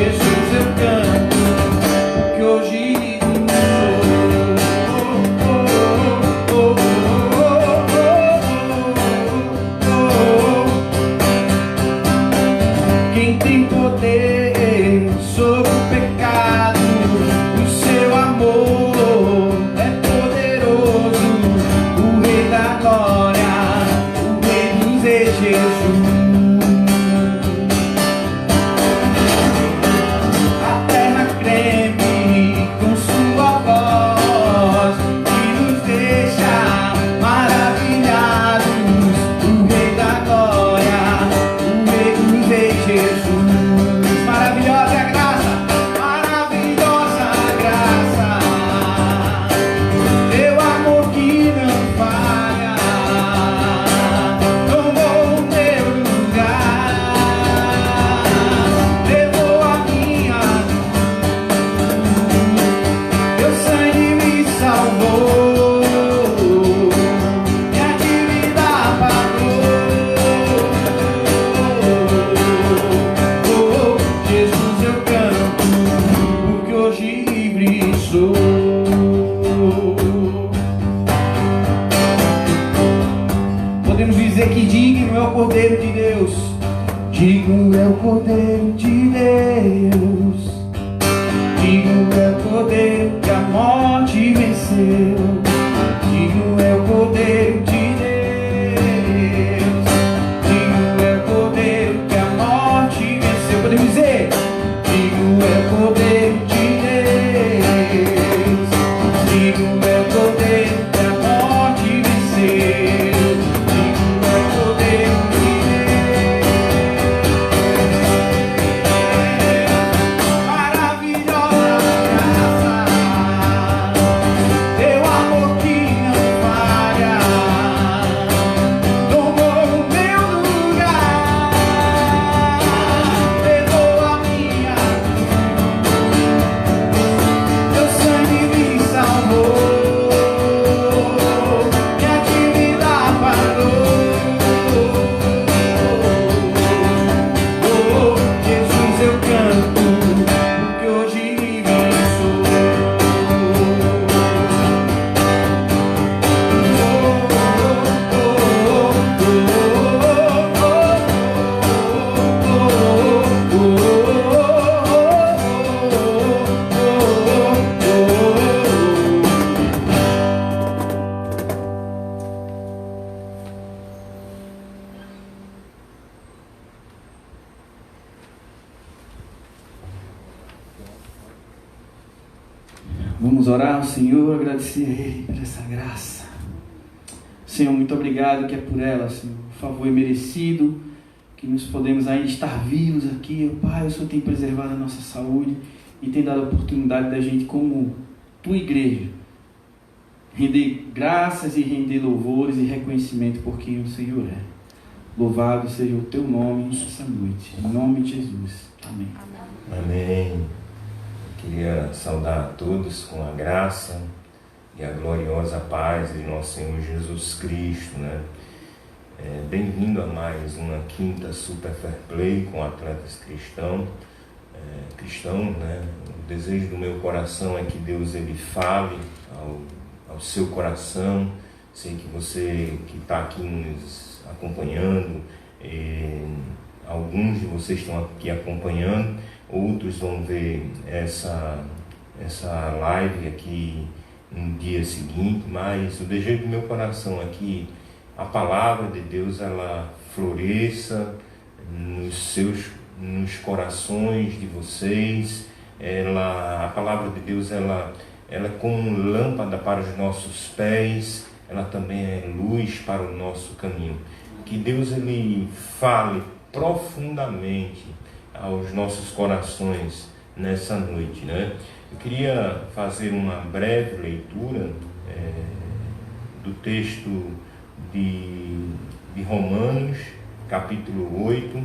Jesus, eu canto o que hoje quem tem poder sobre o pecado, o seu amor é poderoso, o Rei da Glória, o Rei dos Reis, Jesus. A terra treme com sua voz e nos deixa maravilhados, o Rei da Glória, o Rei dos Reis, Jesus. Maravilhosa graça, maravilhosa graça, teu amor que não falha, tomou o meu lugar, levou a minha, teu sangue me salvou, minha dívida pagou. Jesus, eu canto porque hoje livre sou. Podemos dizer que digno é o Cordeiro de Deus, digno é o Cordeiro de Deus, digno é o Cordeiro que a morte venceu, digno é o Cordeiro de Deus, digno é o Cordeiro que a morte venceu. Podemos dizer, digno é o Cordeiro de Deus, digno é o Cordeiro que a morte venceu, digno é o Cordeiro de Deus. Maravilhosa graça, teu amor que não falha, tomou o meu lugar, levou a minha, teu sangue me salvou, minha dívida pagou. Jesus, eu canto porque hoje livre sou. Vamos orar ao Senhor, agradecer a Ele por essa graça. Senhor, muito obrigado que é por ela, Senhor. O favor é merecido, que nós podemos ainda estar vivos aqui. Pai, o Senhor tem preservado a nossa saúde e tem dado a oportunidade da gente, como tua igreja, render graças e render louvores e reconhecimento por quem o Senhor é. Louvado seja o teu nome nessa noite. Em nome de Jesus. Amém. Amém. Queria saudar a todos com a graça e a gloriosa paz de nosso Senhor Jesus Cristo, né? Bem-vindo a mais uma quinta Super Fair Play com atletas cristãos, né? O desejo do meu coração é que Deus ele fale ao seu coração. Sei que você que está aqui nos acompanhando, alguns de vocês estão aqui acompanhando, outros vão ver essa live aqui no dia seguinte, mas o desejo do meu coração é que a palavra de Deus ela floresça nos corações de vocês. A palavra de Deus ela é como lâmpada para os nossos pés, ela também é luz para o nosso caminho. Que Deus ele fale profundamente aos nossos corações nessa noite, né? Eu queria fazer uma breve leitura do texto de Romanos, capítulo 8,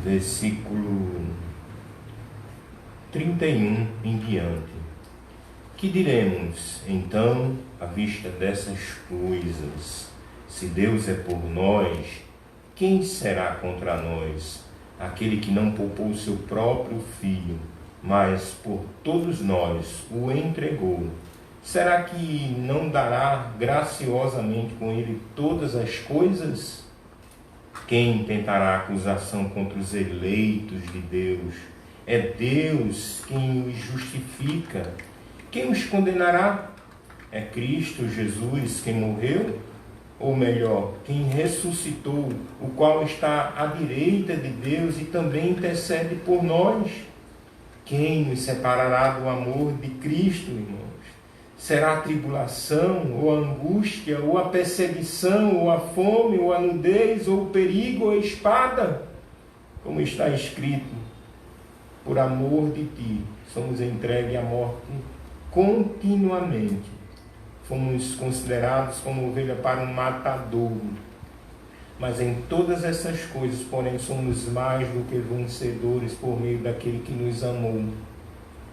versículo 31 em diante. Que diremos, então, à vista dessas coisas? Se Deus é por nós, quem será contra nós? Aquele que não poupou o seu próprio filho, mas por todos nós o entregou. Será que não dará graciosamente com ele todas as coisas? Quem tentará acusação contra os eleitos de Deus? É Deus quem os justifica. Quem os condenará? É Cristo Jesus quem morreu? Ou melhor, quem ressuscitou, o qual está à direita de Deus e também intercede por nós? Quem nos separará do amor de Cristo, irmãos? Será a tribulação, ou a angústia, ou a perseguição, ou a fome, ou a nudez, ou o perigo, ou a espada? Como está escrito, por amor de ti, somos entregues à morte continuamente. Fomos considerados como ovelha para um matadouro. Mas em todas essas coisas, porém, somos mais do que vencedores por meio daquele que nos amou.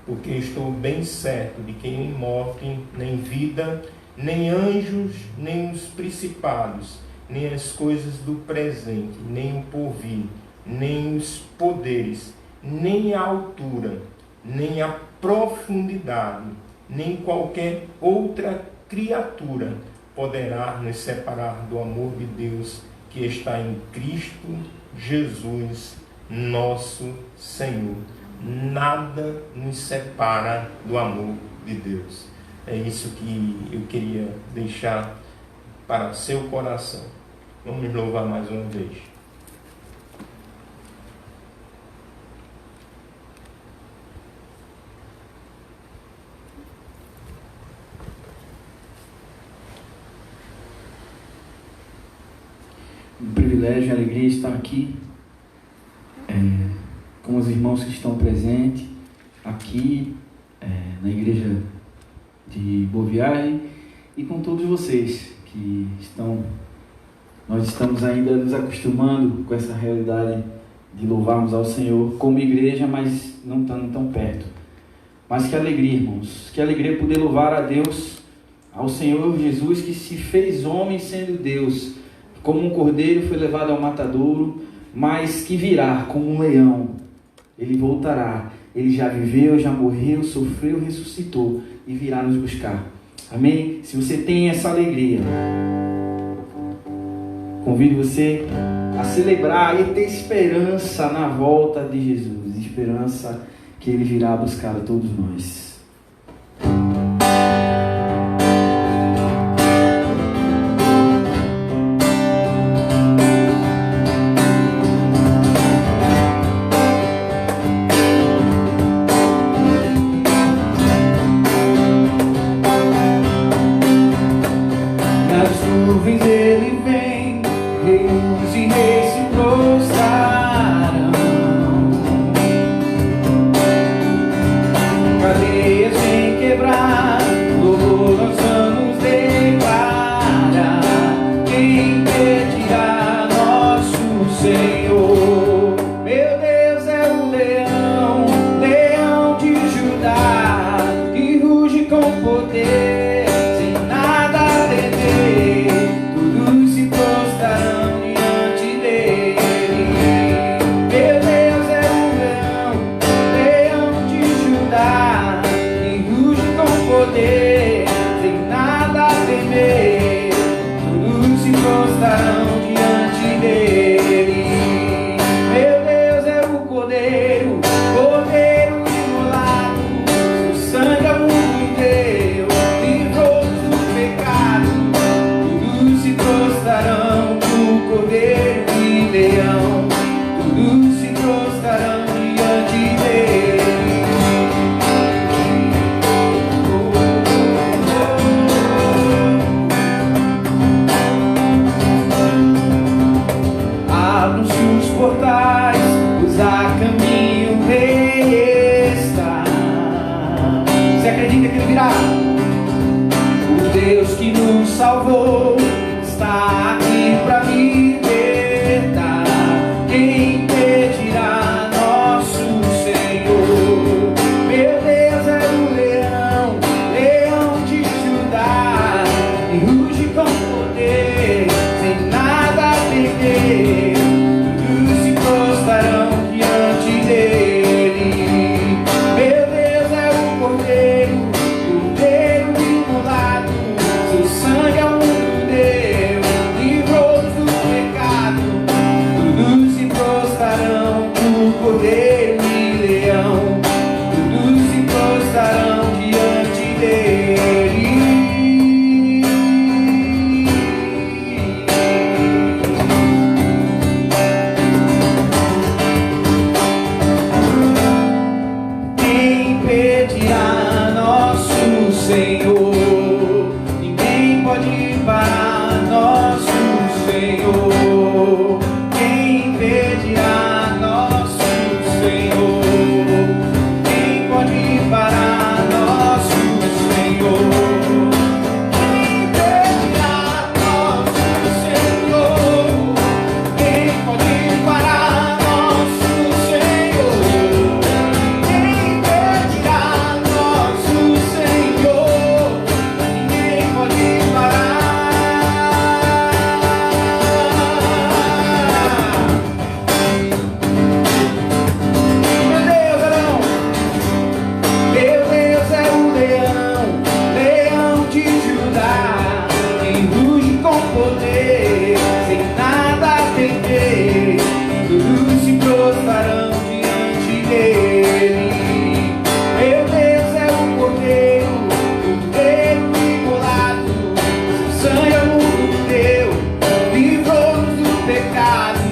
Porque estou bem certo de que nem morte, nem vida, nem anjos, nem os principados, nem as coisas do presente, nem o porvir, nem os poderes, nem a altura, nem a profundidade, nem qualquer outra criatura poderá nos separar do amor de Deus que está em Cristo Jesus, nosso Senhor. Nada nos separa do amor de Deus. É isso que eu queria deixar para seu coração. Vamos louvar mais uma vez. Um privilégio e alegria estar aqui com os irmãos que estão presentes aqui na igreja de Boa Viagem e com todos vocês que estão. Nós estamos ainda nos acostumando com essa realidade de louvarmos ao Senhor como igreja, mas não estando tão perto. Mas que alegria, irmãos, que alegria poder louvar a Deus, ao Senhor Jesus que se fez homem sendo Deus. Como um cordeiro foi levado ao matadouro, mas que virá como um leão. Ele voltará. Ele já viveu, já morreu, sofreu, ressuscitou e virá nos buscar. Amém? Se você tem essa alegria, convido você a celebrar e ter esperança na volta de Jesus. Esperança que Ele virá buscar a todos nós. Cadê prostarão o cordeiro e leão, todos se prostarão diante dele. Quem impedirá nosso Senhor? Ninguém pode parar nosso Senhor. Quem impedirá nosso Senhor? Quem pode parar nosso Senhor? Quem impedirá nosso Senhor? Quem pode parar nosso Senhor? Quem impedirá nosso Senhor? Ninguém pode parar. Meu Deus é o leão, leão de Judá, quem ruge com poder, sem nada temer, todos se prostrarão diante dele. Meu Deus é o cordeiro imolado, seu sangue é o mundo teu, livrou-nos do pecado,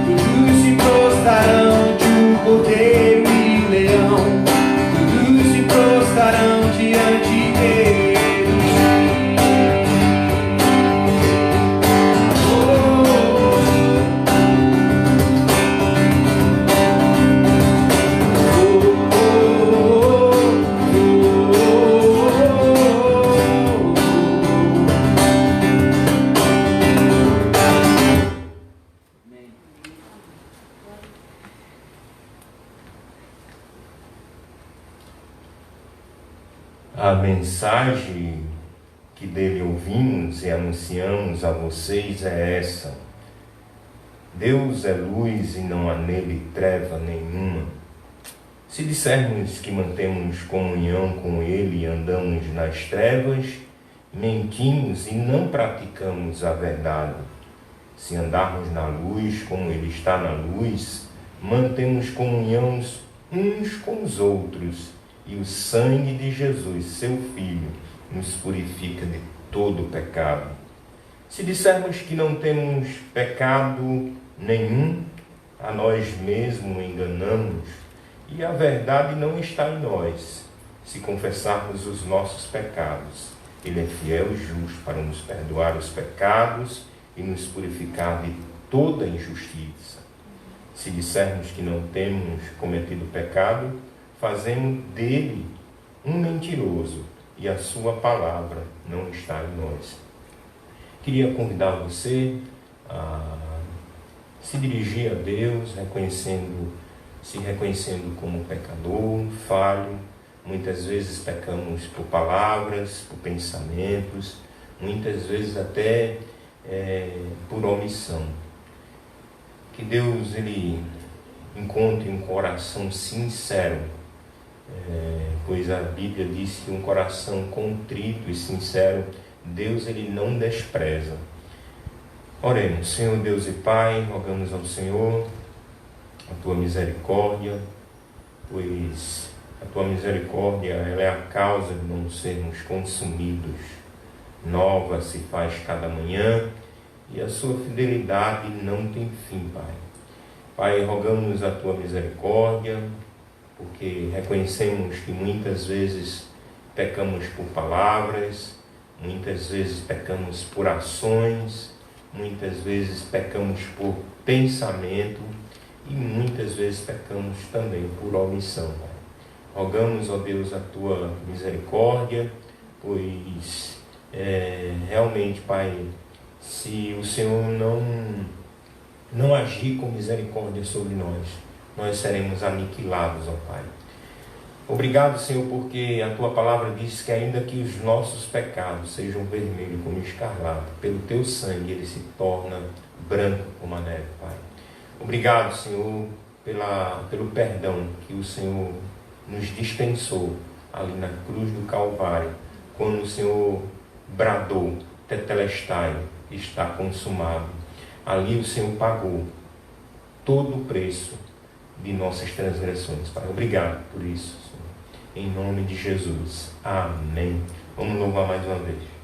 todos se prostrarão de um cordeiro e leão, todos se prostrarão diante dele. A mensagem que dele ouvimos e anunciamos a vocês é essa: Deus é luz e não há nele treva nenhuma. Se dissermos que mantemos comunhão com ele e andamos nas trevas, mentimos e não praticamos a verdade. Se andarmos na luz como ele está na luz, mantemos comunhão uns com os outros, e o sangue de Jesus, seu Filho, nos purifica de todo pecado. Se dissermos que não temos pecado nenhum, a nós mesmos enganamos, e a verdade não está em nós. Se confessarmos os nossos pecados, ele é fiel e justo para nos perdoar os pecados e nos purificar de toda injustiça. Se dissermos que não temos cometido pecado, fazemos dele um mentiroso e a sua palavra não está em nós. Queria convidar você a se dirigir a Deus, se reconhecendo como pecador, falho. Muitas vezes pecamos por palavras, por pensamentos, muitas vezes até por omissão. Que Deus ele encontre um coração sincero, pois a Bíblia diz que um coração contrito e sincero, Deus ele não despreza. Oremos. Senhor Deus e Pai, rogamos ao Senhor a Tua misericórdia, pois a Tua misericórdia ela é a causa de não sermos consumidos. Nova se faz cada manhã e a Sua fidelidade não tem fim, Pai. Pai, rogamos a Tua misericórdia, porque reconhecemos que muitas vezes pecamos por palavras, muitas vezes pecamos por ações, muitas vezes pecamos por pensamento e muitas vezes pecamos também por omissão, Pai. Rogamos, ó Deus, a Tua misericórdia, pois realmente, Pai, se o Senhor não agir com misericórdia sobre nós seremos aniquilados, ó Pai. Obrigado, Senhor, porque a Tua palavra diz que ainda que os nossos pecados sejam vermelhos como escarlate, pelo Teu sangue ele se torna branco como a neve, Pai. Obrigado, Senhor, pelo perdão que o Senhor nos dispensou ali na cruz do Calvário, quando o Senhor bradou, Tetelestai, está consumado. Ali o Senhor pagou todo o preço de nossas transgressões. Pai, obrigado por isso, Senhor. Em nome de Jesus. Amém. Vamos louvar mais uma vez.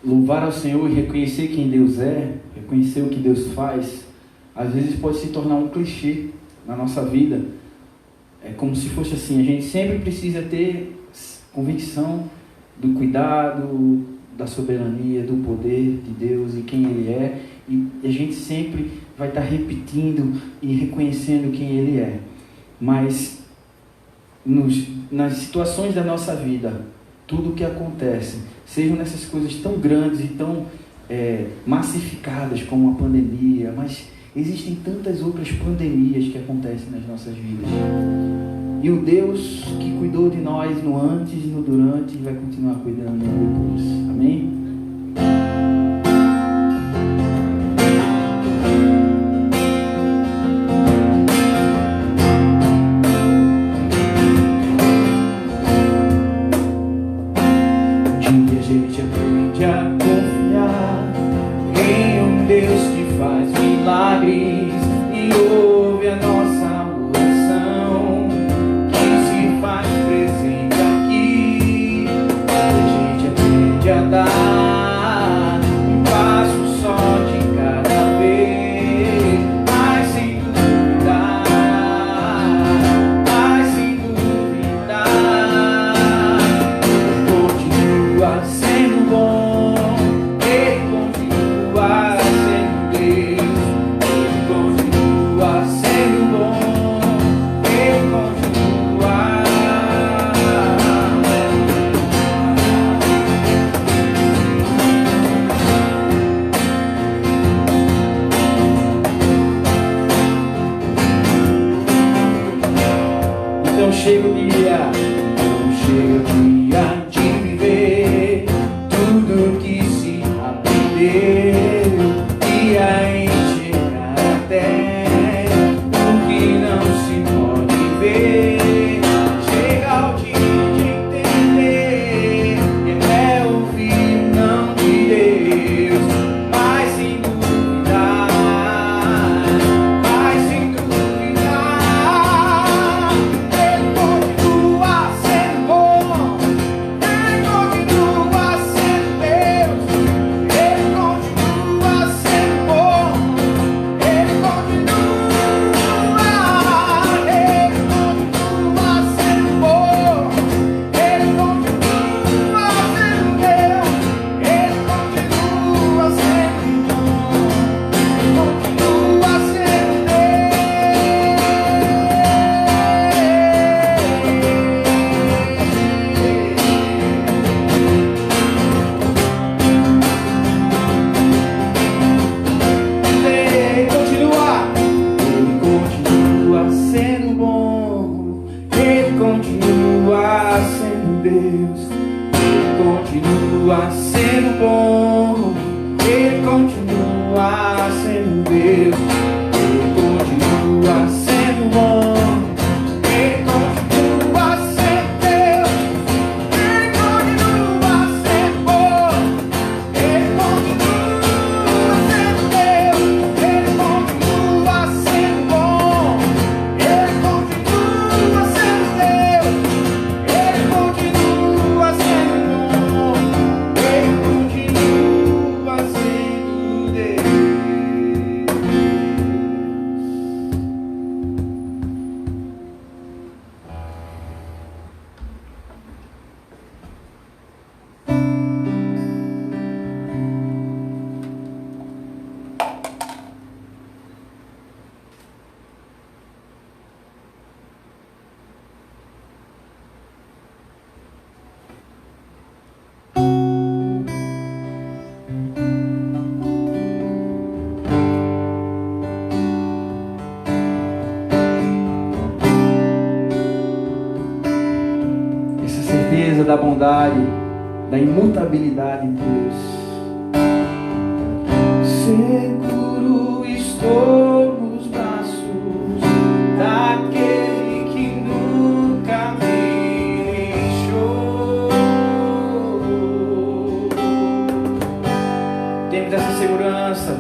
Louvar ao Senhor e reconhecer quem Deus é, reconhecer o que Deus faz, às vezes pode se tornar um clichê na nossa vida. É como se fosse assim, a gente sempre precisa ter convicção do cuidado, da soberania, do poder de Deus e quem Ele é, e a gente sempre vai estar repetindo e reconhecendo quem Ele é. Mas nas situações da nossa vida, tudo o que acontece, sejam nessas coisas tão grandes e tão massificadas como a pandemia, mas existem tantas outras pandemias que acontecem nas nossas vidas. E o Deus que cuidou de nós no antes e no durante vai continuar cuidando no depois. Amém? A gente aprende a confiar em um Deus que faz milagres e ouve a nossa oração, que se faz presente aqui. A gente aprende a dar um passo só de cada vez, mas sem duvidar, mas sem duvidar. Continua sendo bom, Ele continua sendo Deus, Ele continua sendo bom, Ele continua. Então chega o dia, de viver tudo que se aprendeu e a enxergar até o que não se pode ver. Chega o dia de entender que é o filho não de Deus, mas sem duvidar, mas sem duvidar. Ele continua sendo bom, Ele continua sendo Deus, Ele continua sendo bom, Ele continua sendo bom, Ele continua sendo Deus, Ele continua sendo bom, continua sendo Ele continua sendo bom, Ele continua sendo Deus, Ele continua sendo bom, Ele continua sendo Deus, Ele continua sendo bom, Ele continua sendo Deus, Ele continua sendo bom, Ele continua sendo Deus, Ele continua sendo bom, Ele continua sendo Deus, Ele continua sendo bom, Ele continua sendo Deus. da bondade, da imutabilidade de Deus. Seguro estou nos braços daquele que nunca me deixou. Temos essa segurança.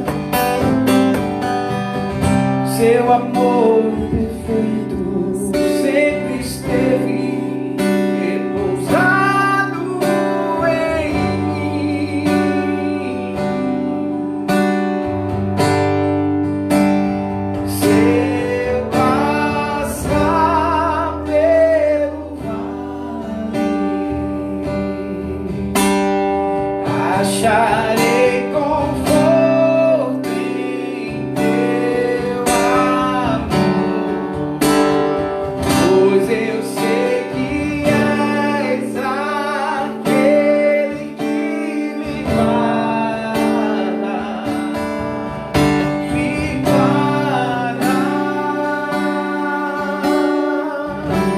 Seu amor perfeito sempre esteve repousado em mim. Se eu passar pelo vale, acharei conforto em teu amor, pois eu sei que és aquele que me guarda, me guarda.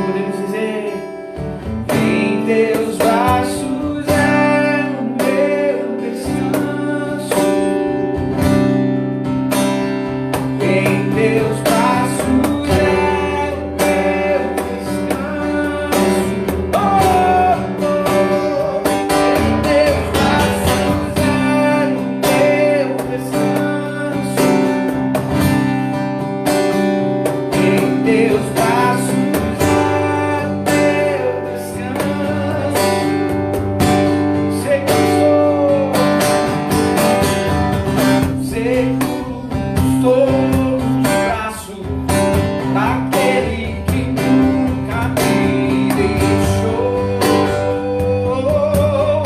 Podemos dizer: em teus braços é o meu descanso, em teus braços é o meu descanso. Oh, oh, em teus braços é o meu descanso, em teus braços é o meu descanso. Sei que sou seguro, estou nos braços daquele que nunca me deixou. Oh,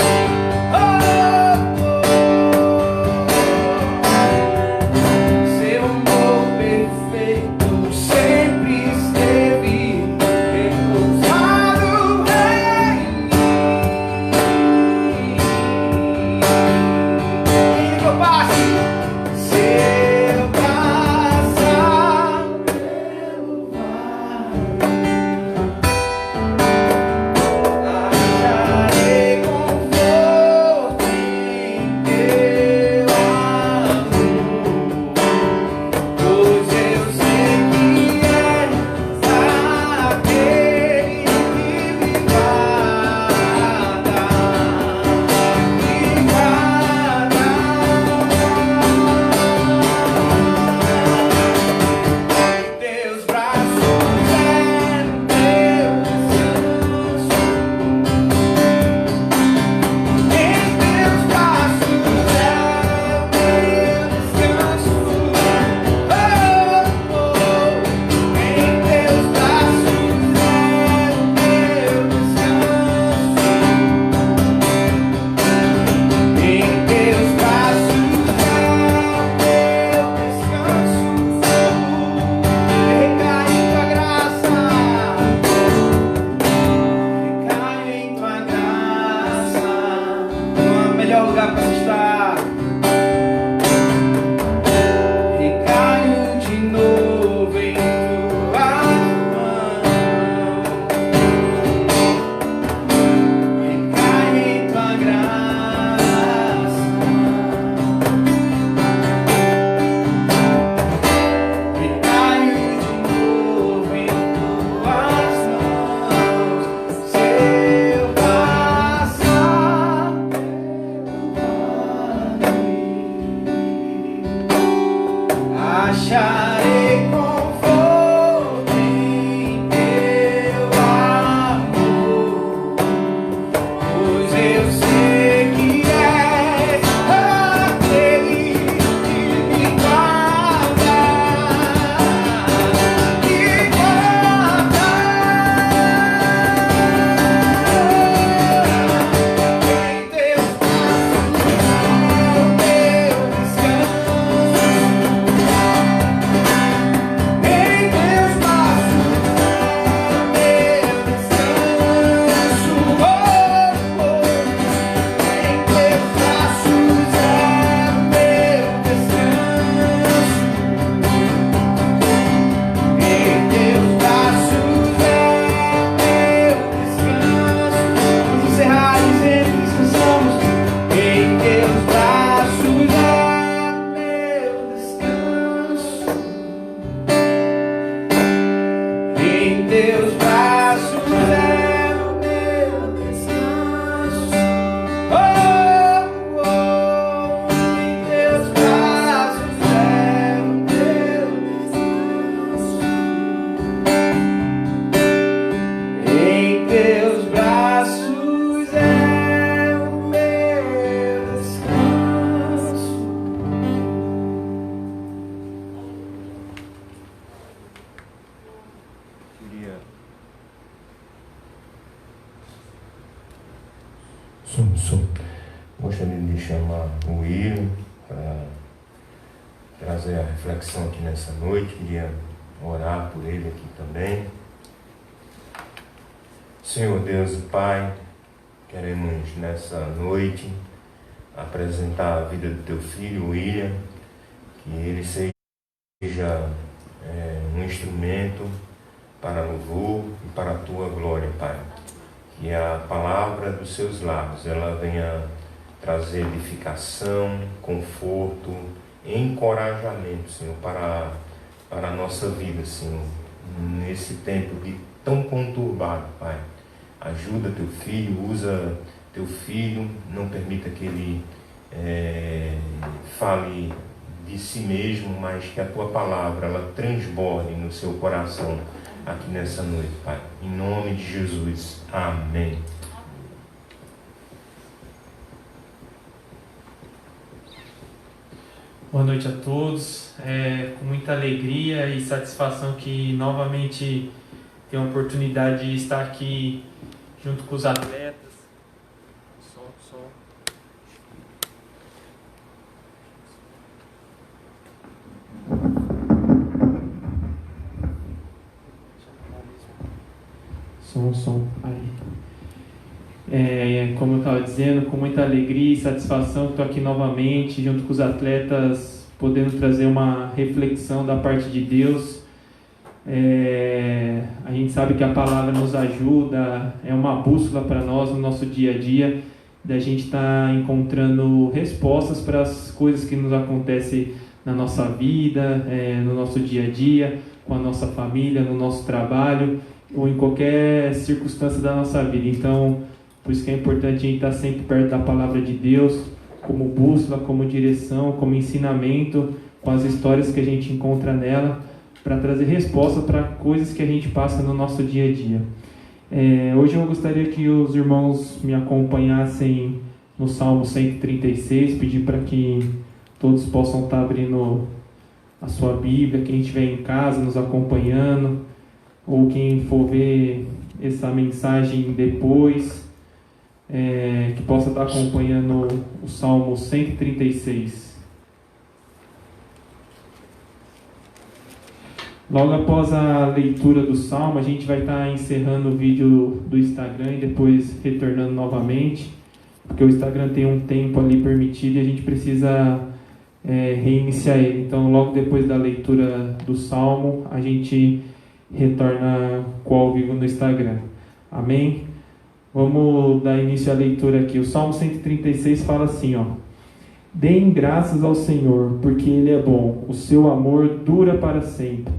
seu amor perfeito sempre esteve repousado em mim. E eu passo. Se eu passar pelo vale, acharei conforto em teu amor, pois eu sei que és aquele que me guarda, me guarda. Em teus braços é o meu descanso, em teus braços é o meu descanso. Oh, oh, em teus braços é o meu descanso, em teus braços é o meu descanso. Recai em tua graça, recai em tua graça. Não há melhor lugar para estar. Recaio de novo em tuas mãos, recai em tua graça, recaio de novo em tuas mãos. Se eu passar pelo vale, acharei conforto em teu amor, pois eu sei que és aquele que me guarda, me guarda. Em teus braços é o meu descanso, isso. Gostaria de chamar o William para trazer a reflexão aqui nessa noite. Queria orar por ele aqui também. Senhor Deus e Pai, queremos nessa noite apresentar a vida do teu filho William, que ele seja um instrumento para louvor e para a tua glória, Pai. Que a palavra dos seus lábios ela venha trazer edificação, conforto, encorajamento, Senhor, para a nossa vida, Senhor, nesse tempo tão conturbado, Pai. Ajuda teu filho, usa teu filho, não permita que ele fale de si mesmo, mas que a tua palavra ela transborde no seu coração aqui nessa noite, Pai. Em nome de Jesus. Amém. Boa noite a todos. Com muita alegria e satisfação que novamente tenho a oportunidade de estar aqui junto com os atletas. Som. Aí. Como eu estava dizendo, com muita alegria e satisfação estou aqui novamente junto com os atletas, podendo trazer uma reflexão da parte de Deus. A gente sabe que a palavra nos ajuda, é uma bússola para nós no nosso dia a dia, da gente estar encontrando respostas para as coisas que nos acontecem na nossa vida, no nosso dia a dia, com a nossa família, no nosso trabalho, ou em qualquer circunstância da nossa vida. Então, por isso que é importante a gente estar sempre perto da palavra de Deus, como bússola, como direção, como ensinamento, com as histórias que a gente encontra nela, para trazer resposta para coisas que a gente passa no nosso dia a dia. Hoje eu gostaria que os irmãos me acompanhassem no Salmo 136, pedir para que todos possam estar abrindo a sua Bíblia, quem estiver em casa nos acompanhando, ou quem for ver essa mensagem depois, que possa estar acompanhando o Salmo 136. Logo após a leitura do Salmo, a gente vai estar encerrando o vídeo do Instagram e depois retornando novamente, porque o Instagram tem um tempo ali permitido e a gente precisa reiniciar ele. Então, logo depois da leitura do Salmo, a gente retorna com ao vivo no Instagram. Amém? Vamos dar início à leitura aqui. O Salmo 136 fala assim, ó: Deem graças ao Senhor, porque Ele é bom, o seu amor dura para sempre.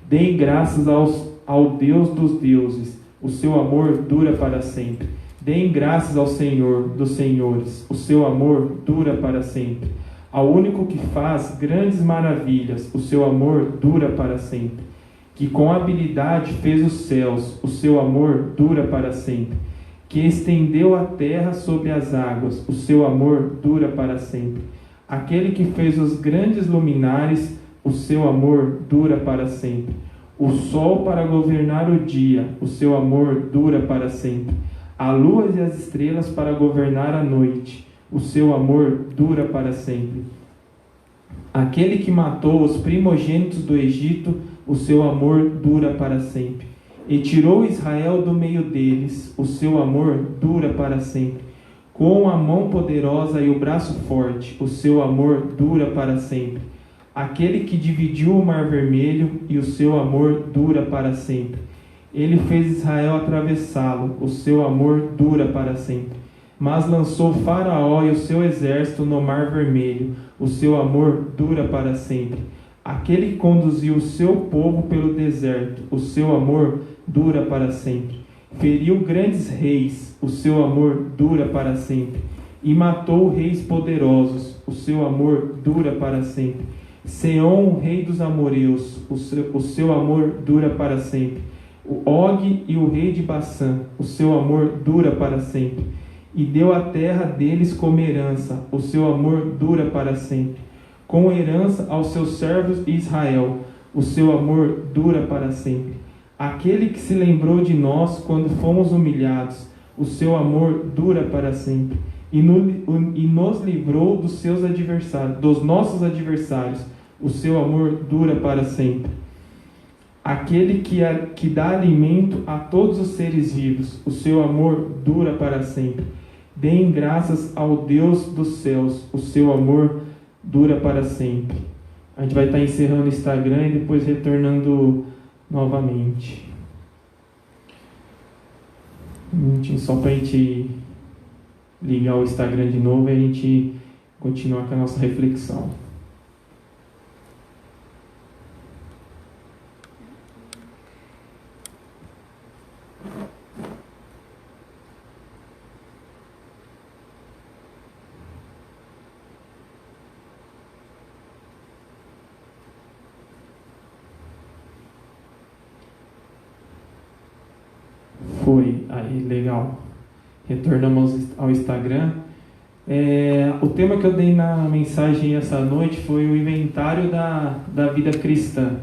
Deem graças ao Deus dos deuses, o seu amor dura para sempre. Deem graças ao Senhor dos senhores, o seu amor dura para sempre. Ao único que faz grandes maravilhas, o seu amor dura para sempre. Que com habilidade fez os céus, o seu amor dura para sempre. Que estendeu a terra sobre as águas, o seu amor dura para sempre. Aquele que fez os grandes luminares, o seu amor dura para sempre. O sol para governar o dia, o seu amor dura para sempre. A lua e as estrelas para governar a noite, o seu amor dura para sempre. Aquele que matou os primogênitos do Egito, o seu amor dura para sempre. E tirou Israel do meio deles, o seu amor dura para sempre. Com a mão poderosa e o braço forte, o seu amor dura para sempre. Aquele que dividiu o mar vermelho, e o seu amor dura para sempre. Ele fez Israel atravessá-lo, o seu amor dura para sempre. Mas lançou Faraó e o seu exército no mar vermelho, o seu amor dura para sempre. Aquele que conduziu o seu povo pelo deserto, o seu amor dura para sempre. Feriu grandes reis, o seu amor dura para sempre. E matou reis poderosos, o seu amor dura para sempre. Seom, o rei dos amoreus, o seu amor dura para sempre. O Og e o rei de Bassã, o seu amor dura para sempre. E deu a terra deles como herança, o seu amor dura para sempre. Com herança aos seus servos Israel, o seu amor dura para sempre. Aquele que se lembrou de nós quando fomos humilhados, o seu amor dura para sempre. e nos livrou dos seus adversários, dos nossos adversários. O seu amor dura para sempre. Aquele que dá alimento a todos os seres vivos, o seu amor dura para sempre. Deem graças ao Deus dos céus, o seu amor dura para sempre. A gente vai estar encerrando o Instagram e depois retornando novamente. Só para a gente ligar o Instagram de novo e a gente continuar com a nossa reflexão. Foi, aí legal. Retornamos ao Instagram. O tema que eu dei na mensagem essa noite foi o inventário da vida cristã.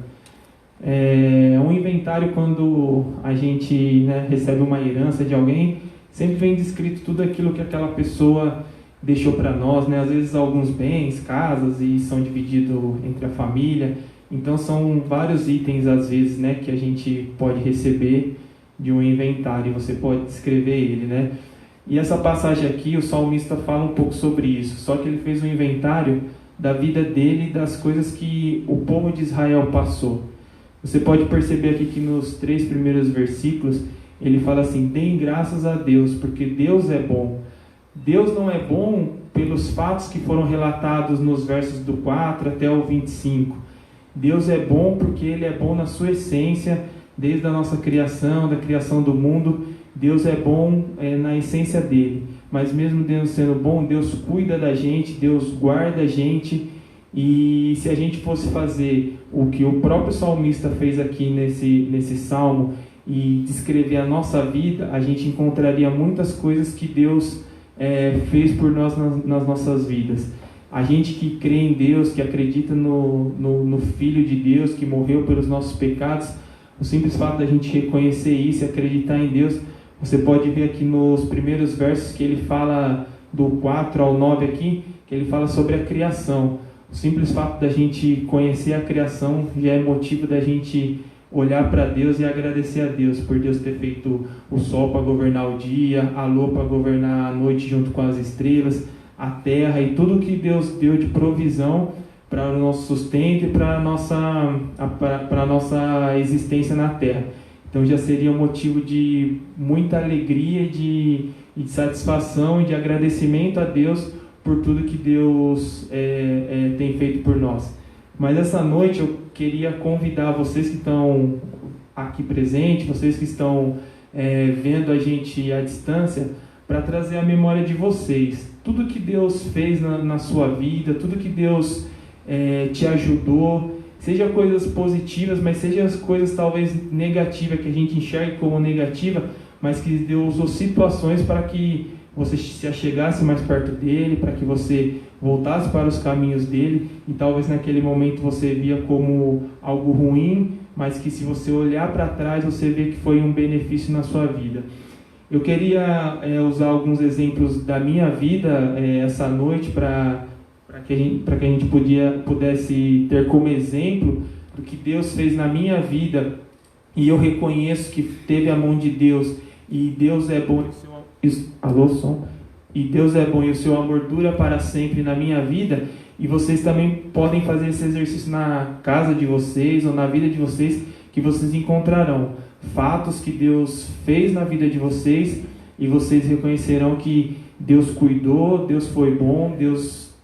Um inventário, quando a gente recebe uma herança de alguém, sempre vem descrito tudo aquilo que aquela pessoa deixou para nós, Às vezes alguns bens, casas, e são divididos entre a família. Então são vários itens, às vezes, que a gente pode receber de um inventário, você pode descrever ele, E essa passagem aqui, o salmista fala um pouco sobre isso, só que ele fez um inventário da vida dele e das coisas que o povo de Israel passou. Você pode perceber aqui que nos 3 primeiros versículos, ele fala assim: deem graças a Deus, porque Deus é bom. Deus não é bom pelos fatos que foram relatados nos versos do 4 até o 25. Deus é bom porque Ele é bom na sua essência. Desde a nossa criação, da criação do mundo, Deus é bom na essência dele. Mas mesmo Deus sendo bom, Deus cuida da gente, Deus guarda a gente. E se a gente fosse fazer o que o próprio salmista fez aqui nesse salmo e descrever a nossa vida, a gente encontraria muitas coisas que Deus fez por nós nas nossas vidas. A gente que crê em Deus, que acredita no Filho de Deus, que morreu pelos nossos pecados, o simples fato da gente reconhecer isso e acreditar em Deus, você pode ver aqui nos primeiros versos que ele fala do 4 ao 9 aqui, que ele fala sobre a criação. O simples fato da gente conhecer a criação já é motivo da gente olhar para Deus e agradecer a Deus por Deus ter feito o sol para governar o dia, a lua para governar a noite junto com as estrelas, a terra e tudo que Deus deu de provisão para o nosso sustento e para a nossa existência na Terra. Então já seria um motivo de muita alegria e de satisfação e de agradecimento a Deus por tudo que Deus tem feito por nós. Mas essa noite eu queria convidar vocês que estão aqui presentes, vocês que estão vendo a gente à distância, para trazer a memória de vocês. Tudo que Deus fez na sua vida, tudo que Deus te ajudou, seja coisas positivas, mas seja as coisas talvez negativas, que a gente enxergue como negativa, mas que Deus usou situações para que você se achegasse mais perto dele, para que você voltasse para os caminhos dele, e talvez naquele momento você via como algo ruim, mas que se você olhar para trás, você vê que foi um benefício na sua vida. Eu queria usar alguns exemplos da minha vida essa noite para que a gente pudesse ter como exemplo do que Deus fez na minha vida, e eu reconheço que teve a mão de Deus, e Deus é bom, e Deus é bom e o seu amor dura para sempre na minha vida. E vocês também podem fazer esse exercício na casa de vocês ou na vida de vocês, que vocês encontrarão fatos que Deus fez na vida de vocês, e vocês reconhecerão que Deus cuidou, Deus foi bom, Deus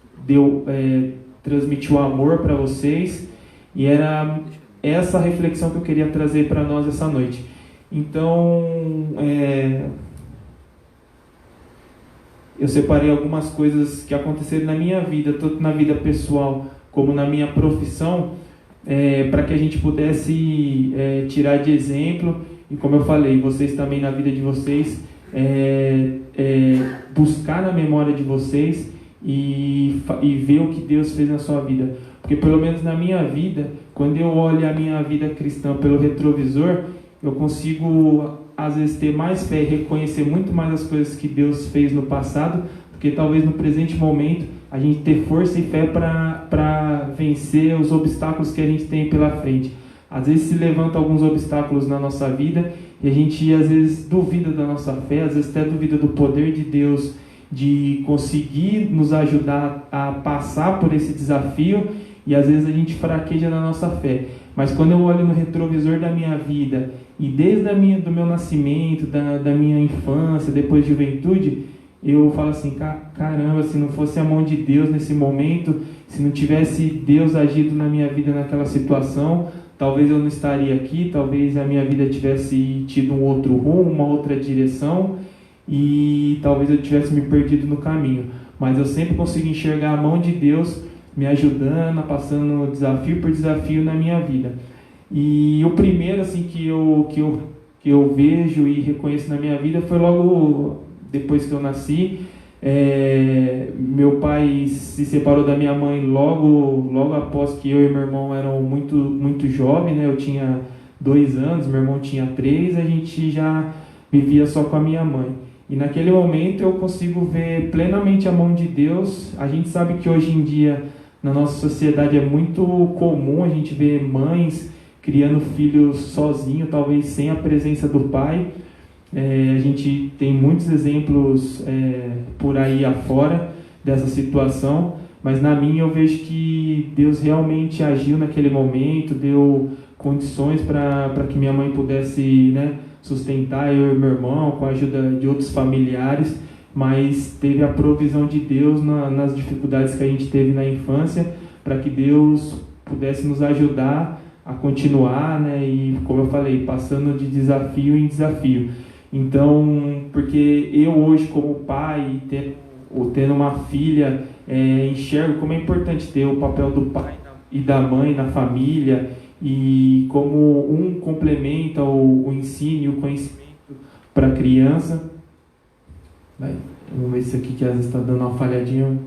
transmitiu amor para vocês, e era essa reflexão que eu queria trazer para nós essa noite. Então, eu separei algumas coisas que aconteceram na minha vida, tanto na vida pessoal como na minha profissão, para que a gente pudesse tirar de exemplo, e como eu falei, vocês também na vida de vocês, buscar na memória de vocês e ver o que Deus fez na sua vida. Porque pelo menos na minha vida, quando eu olho a minha vida cristã pelo retrovisor, eu consigo às vezes ter mais fé e reconhecer muito mais as coisas que Deus fez no passado do porque talvez no presente momento a gente ter força e fé para vencer os obstáculos que a gente tem pela frente. Às vezes se levantam alguns obstáculos na nossa vida e a gente às vezes duvida da nossa fé, às vezes até duvida do poder de Deus de conseguir nos ajudar a passar por esse desafio, e às vezes a gente fraqueja na nossa fé. Mas quando eu olho no retrovisor da minha vida, e desde do meu nascimento, da minha infância, depois de juventude, eu falo assim, caramba, se não fosse a mão de Deus nesse momento, se não tivesse Deus agido na minha vida naquela situação, talvez eu não estaria aqui, talvez a minha vida tivesse tido um outro rumo, uma outra direção, e talvez eu tivesse me perdido no caminho. Mas eu sempre consigo enxergar a mão de Deus me ajudando, passando desafio por desafio na minha vida. E o primeiro assim que eu vejo e reconheço na minha vida foi logo depois que eu nasci. Meu pai se separou da minha mãe logo após que eu e meu irmão eram muito jovens, né? Eu tinha 2 anos, meu irmão tinha 3, a gente já vivia só com a minha mãe. E naquele momento eu consigo ver plenamente a mão de Deus. A gente sabe que hoje em dia na nossa sociedade é muito comum a gente ver mães criando filhos sozinhos, talvez sem a presença do pai. A gente tem muitos exemplos por aí afora dessa situação, mas na minha eu vejo que Deus realmente agiu naquele momento, deu condições para que minha mãe pudesse, né, sustentar eu e meu irmão com a ajuda de outros familiares, mas teve a provisão de Deus nas dificuldades que a gente teve na infância, para que Deus pudesse nos ajudar a continuar, né, e como eu falei, passando de desafio em desafio. Então, porque eu hoje como pai, tendo uma filha, enxergo como é importante ter o papel do pai e da mãe na família, e como um complementa o ensino e o conhecimento para a criança. Vamos ver se aqui que às vezes está dando uma falhadinha,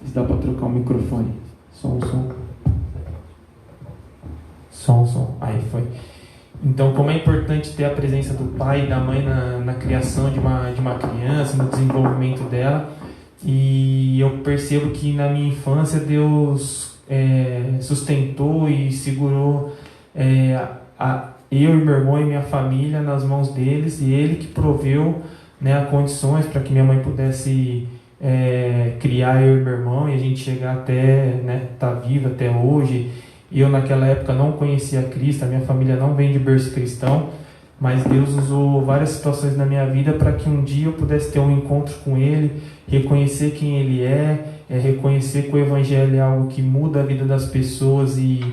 se dá para trocar o microfone. Som. Aí foi. Então, como é importante ter a presença do pai e da mãe na criação de uma criança, no desenvolvimento dela. E eu percebo que na minha infância Deus sustentou e segurou eu e meu irmão e minha família nas mãos deles, e Ele que proveu, né, condições para que minha mãe pudesse criar eu e meu irmão, e a gente chegar até, né, tá vivo até hoje. E eu naquela época não conhecia Cristo, a minha família não vem de berço cristão, mas Deus usou várias situações na minha vida para que um dia eu pudesse ter um encontro com Ele, reconhecer quem Ele reconhecer que o Evangelho é algo que muda a vida das pessoas e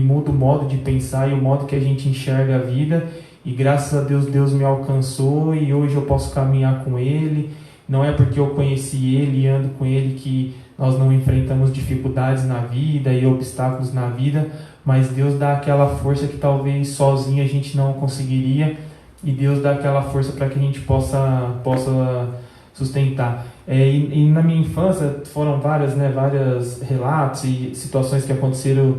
muda o modo de pensar e o modo que a gente enxerga a vida. E graças a Deus, Deus me alcançou e hoje eu posso caminhar com Ele. Não é porque eu conheci Ele e ando com Ele que nós não enfrentamos dificuldades na vida e obstáculos na vida, mas Deus dá aquela força que talvez sozinho a gente não conseguiria, e Deus dá aquela força para que a gente possa sustentar. E na minha infância foram vários relatos e situações que aconteceram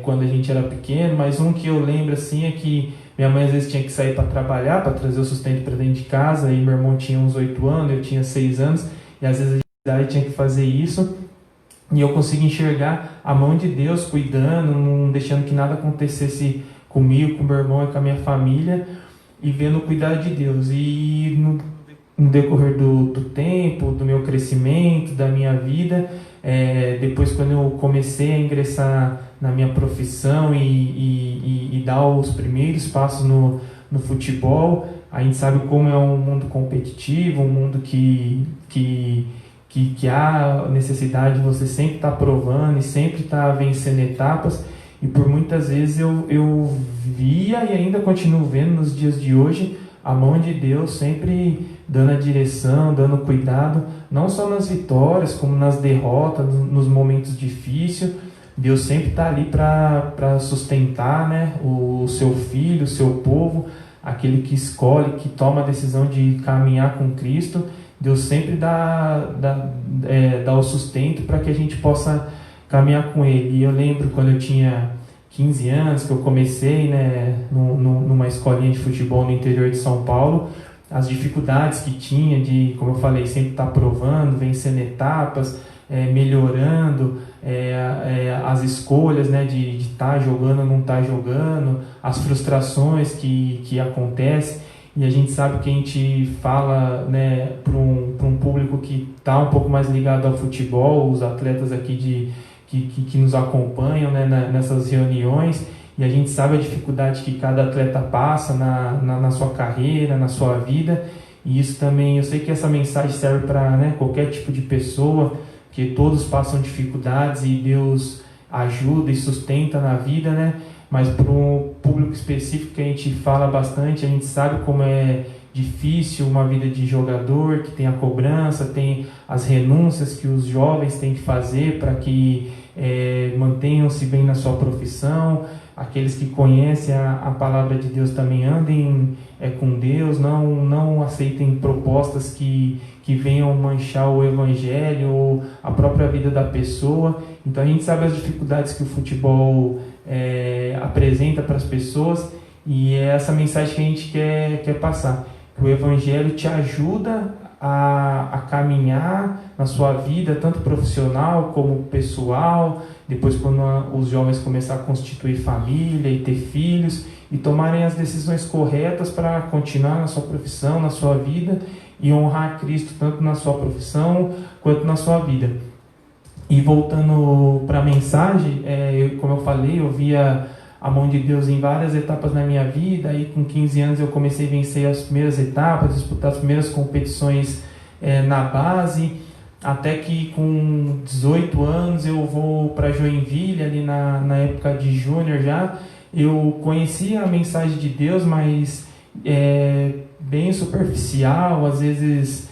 quando a gente era pequeno, mas um que eu lembro assim é que minha mãe às vezes tinha que sair para trabalhar, para trazer o sustento para dentro de casa, e meu irmão tinha uns 8 anos, eu tinha 6 anos, e às vezes a gente tinha que fazer isso, e eu consigo enxergar a mão de Deus cuidando, não deixando que nada acontecesse comigo, com meu irmão e com a minha família, e vendo o cuidado de Deus. E no decorrer do tempo, do meu crescimento, da minha vida, depois quando eu comecei a ingressar na minha profissão e dar os primeiros passos no futebol, a gente sabe como é um mundo competitivo, um mundo que há necessidade de você sempre estar provando e sempre estar vencendo etapas, e por muitas vezes eu via e ainda continuo vendo nos dias de hoje a mão de Deus sempre dando a direção, dando cuidado, não só nas vitórias, como nas derrotas, nos momentos difíceis. Deus sempre está ali para sustentar, né, o seu filho, o seu povo, aquele que escolhe, que toma a decisão de caminhar com Cristo. Deus sempre dá o sustento para que a gente possa caminhar com Ele. E eu lembro quando eu tinha 15 anos, que eu comecei, né, numa escolinha de futebol no interior de São Paulo, as dificuldades que tinha de, como eu falei, sempre estar provando, vencendo etapas, melhorando, as escolhas, né, de estar jogando ou não estar jogando, as frustrações que acontecem. E a gente sabe que a gente fala, né, para um público que está um pouco mais ligado ao futebol, os atletas aqui que nos acompanham, né, nessas reuniões, e a gente sabe a dificuldade que cada atleta passa na sua carreira, na sua vida. E isso também, eu sei que essa mensagem serve para, né, qualquer tipo de pessoa, que todos passam dificuldades e Deus ajuda e sustenta na vida, né? Mas para um público específico que a gente fala bastante, a gente sabe como é difícil uma vida de jogador, que tem a cobrança, tem as renúncias que os jovens têm que fazer para que mantenham-se bem na sua profissão. Aqueles que conhecem a palavra de Deus também andem com Deus, não aceitem propostas que venham manchar o evangelho ou a própria vida da pessoa. Então a gente sabe as dificuldades que o futebol apresenta para as pessoas, e é essa mensagem que a gente quer passar, que o evangelho te ajuda a caminhar na sua vida, tanto profissional como pessoal, depois quando os jovens começarem a constituir família e ter filhos e tomarem as decisões corretas para continuar na sua profissão, na sua vida, e honrar Cristo tanto na sua profissão quanto na sua vida. E voltando para a mensagem, como eu falei, eu via a mão de Deus em várias etapas na minha vida. Aí com 15 anos eu comecei a vencer as primeiras etapas, disputar as primeiras competições na base, até que com 18 anos eu vou para Joinville, ali na época de júnior já. Eu conhecia a mensagem de Deus, mas bem superficial, às vezes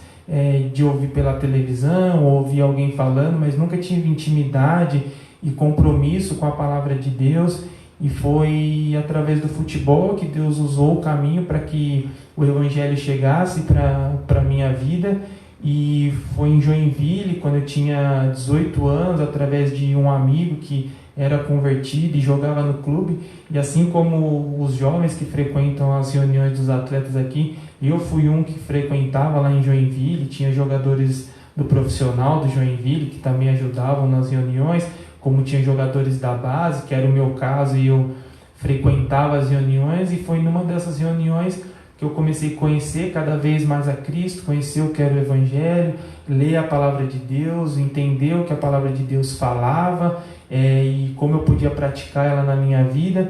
de ouvir pela televisão, ou ouvir alguém falando, mas nunca tive intimidade e compromisso com a palavra de Deus. E foi através do futebol que Deus usou o caminho para que o evangelho chegasse para a minha vida. E foi em Joinville, quando eu tinha 18 anos, através de um amigo que era convertido e jogava no clube. E assim como os jovens que frequentam as reuniões dos atletas aqui, eu fui um que frequentava lá em Joinville. Tinha jogadores do profissional do Joinville que também ajudavam nas reuniões, como tinha jogadores da base, que era o meu caso, e eu frequentava as reuniões. E foi numa dessas reuniões que eu comecei a conhecer cada vez mais a Cristo, conhecer o que era o Evangelho, ler a Palavra de Deus, entender o que a Palavra de Deus falava, e como eu podia praticar ela na minha vida.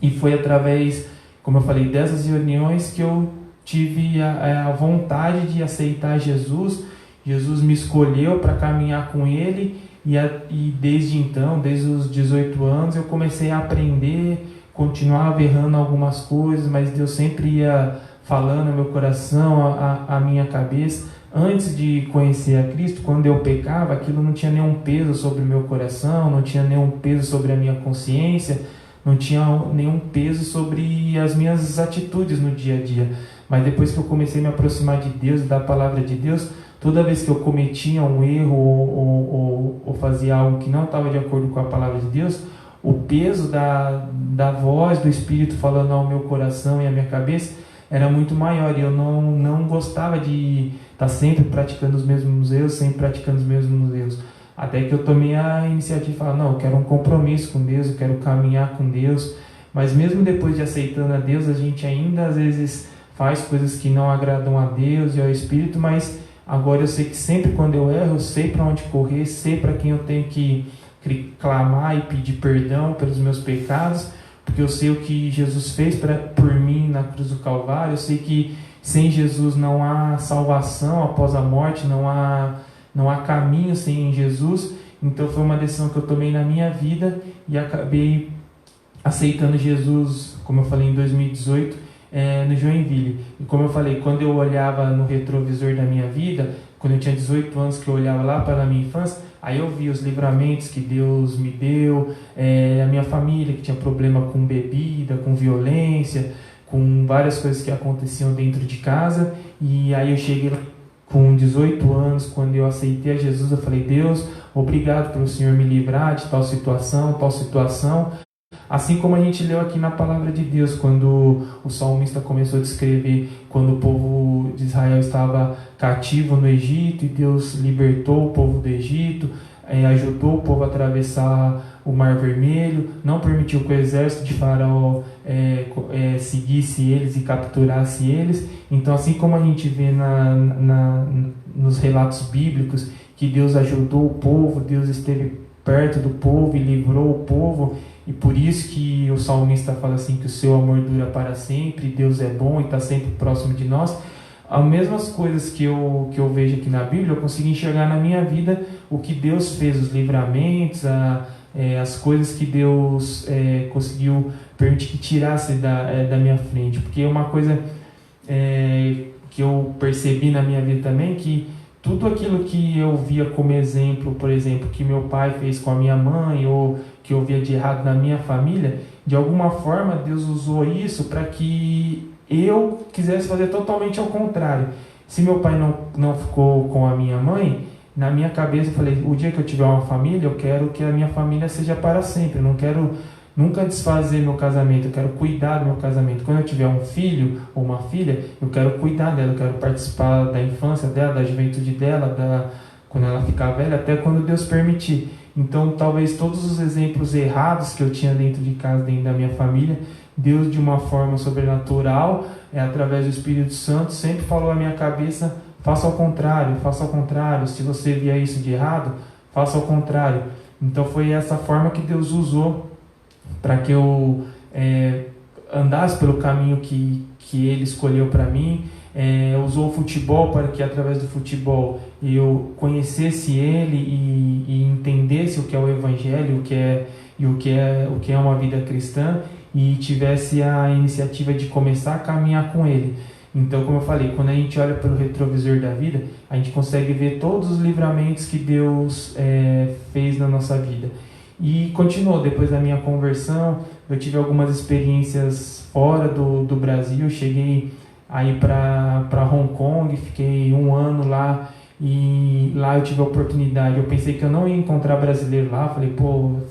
E foi através, como eu falei, dessas reuniões que eu tive a vontade de aceitar Jesus. Jesus me escolheu para caminhar com Ele, e desde então, desde os 18 anos, eu comecei a aprender, continuava errando algumas coisas, mas Deus sempre ia falando no meu coração, a minha cabeça. Antes de conhecer a Cristo, quando eu pecava, aquilo não tinha nenhum peso sobre o meu coração, não tinha nenhum peso sobre a minha consciência, não tinha nenhum peso sobre as minhas atitudes no dia a dia. Mas depois que eu comecei a me aproximar de Deus e da palavra de Deus, toda vez que eu cometia um erro ou fazia algo que não estava de acordo com a palavra de Deus, o peso da voz do Espírito falando ao meu coração e à minha cabeça era muito maior, e eu não gostava de estar sempre praticando os mesmos erros, sempre praticando os mesmos erros. Até que eu tomei a iniciativa de falar, não, eu quero um compromisso com Deus, eu quero caminhar com Deus. Mas mesmo depois de aceitando a Deus, a gente ainda às vezes faz coisas que não agradam a Deus e ao Espírito. Mas agora eu sei que sempre quando eu erro, eu sei para onde correr, sei para quem eu tenho que clamar e pedir perdão pelos meus pecados, porque eu sei o que Jesus fez por mim na cruz do Calvário. Eu sei que sem Jesus não há salvação após a morte, não há caminho sem Jesus. Então foi uma decisão que eu tomei na minha vida e acabei aceitando Jesus, como eu falei, em 2018, no Joinville. E como eu falei, quando eu olhava no retrovisor da minha vida, quando eu tinha 18 anos, que eu olhava lá para a minha infância, aí eu vi os livramentos que Deus me deu, a minha família que tinha problema com bebida, com violência, com várias coisas que aconteciam dentro de casa. E aí eu cheguei lá com 18 anos, quando eu aceitei a Jesus, eu falei, Deus, obrigado pelo Senhor me livrar de tal situação, Assim como a gente leu aqui na palavra de Deus, quando o salmista começou a descrever quando o povo de Israel estava cativo no Egito e Deus libertou o povo do Egito, ajudou o povo a atravessar o Mar Vermelho, não permitiu que o exército de Faraó seguisse eles e capturasse eles. Então, assim como a gente vê nos relatos bíblicos que Deus ajudou o povo, Deus esteve perto do povo e livrou o povo, e por isso que o salmista fala assim, que o seu amor dura para sempre, Deus é bom e está sempre próximo de nós. As mesmas coisas que eu vejo aqui na Bíblia, eu consigo enxergar na minha vida o que Deus fez, os livramentos, as coisas que Deus conseguiu permitir que tirasse da minha frente. Porque uma coisa que eu percebi na minha vida também, que tudo aquilo que eu via como exemplo, por exemplo, que meu pai fez com a minha mãe, ou que eu via de errado na minha família, de alguma forma Deus usou isso para que eu quisesse fazer totalmente ao contrário. Se meu pai não ficou com a minha mãe, na minha cabeça eu falei, o dia que eu tiver uma família, eu quero que a minha família seja para sempre, eu não quero nunca desfazer meu casamento, eu quero cuidar do meu casamento. Quando eu tiver um filho ou uma filha, eu quero cuidar dela, eu quero participar da infância dela, da juventude dela, quando ela ficar velha, até quando Deus permitir. Então, talvez todos os exemplos errados que eu tinha dentro de casa, dentro da minha família, Deus, de uma forma sobrenatural, através do Espírito Santo, sempre falou à minha cabeça, faça ao contrário, se você via isso de errado, faça ao contrário. Então, foi essa forma que Deus usou para que eu andasse pelo caminho que Ele escolheu para mim. Usou o futebol para que, através do futebol, eu conhecesse Ele e entendesse o que é o Evangelho, o que é uma vida cristã, e tivesse a iniciativa de começar a caminhar com Ele. Então, como eu falei, quando a gente olha pelo retrovisor da vida, a gente consegue ver todos os livramentos que Deus fez na nossa vida. E continuou, depois da minha conversão, eu tive algumas experiências fora do Brasil. Eu cheguei aí para Hong Kong, fiquei 1 ano lá, e lá eu tive a oportunidade. Eu pensei que eu não ia encontrar brasileiro lá, falei,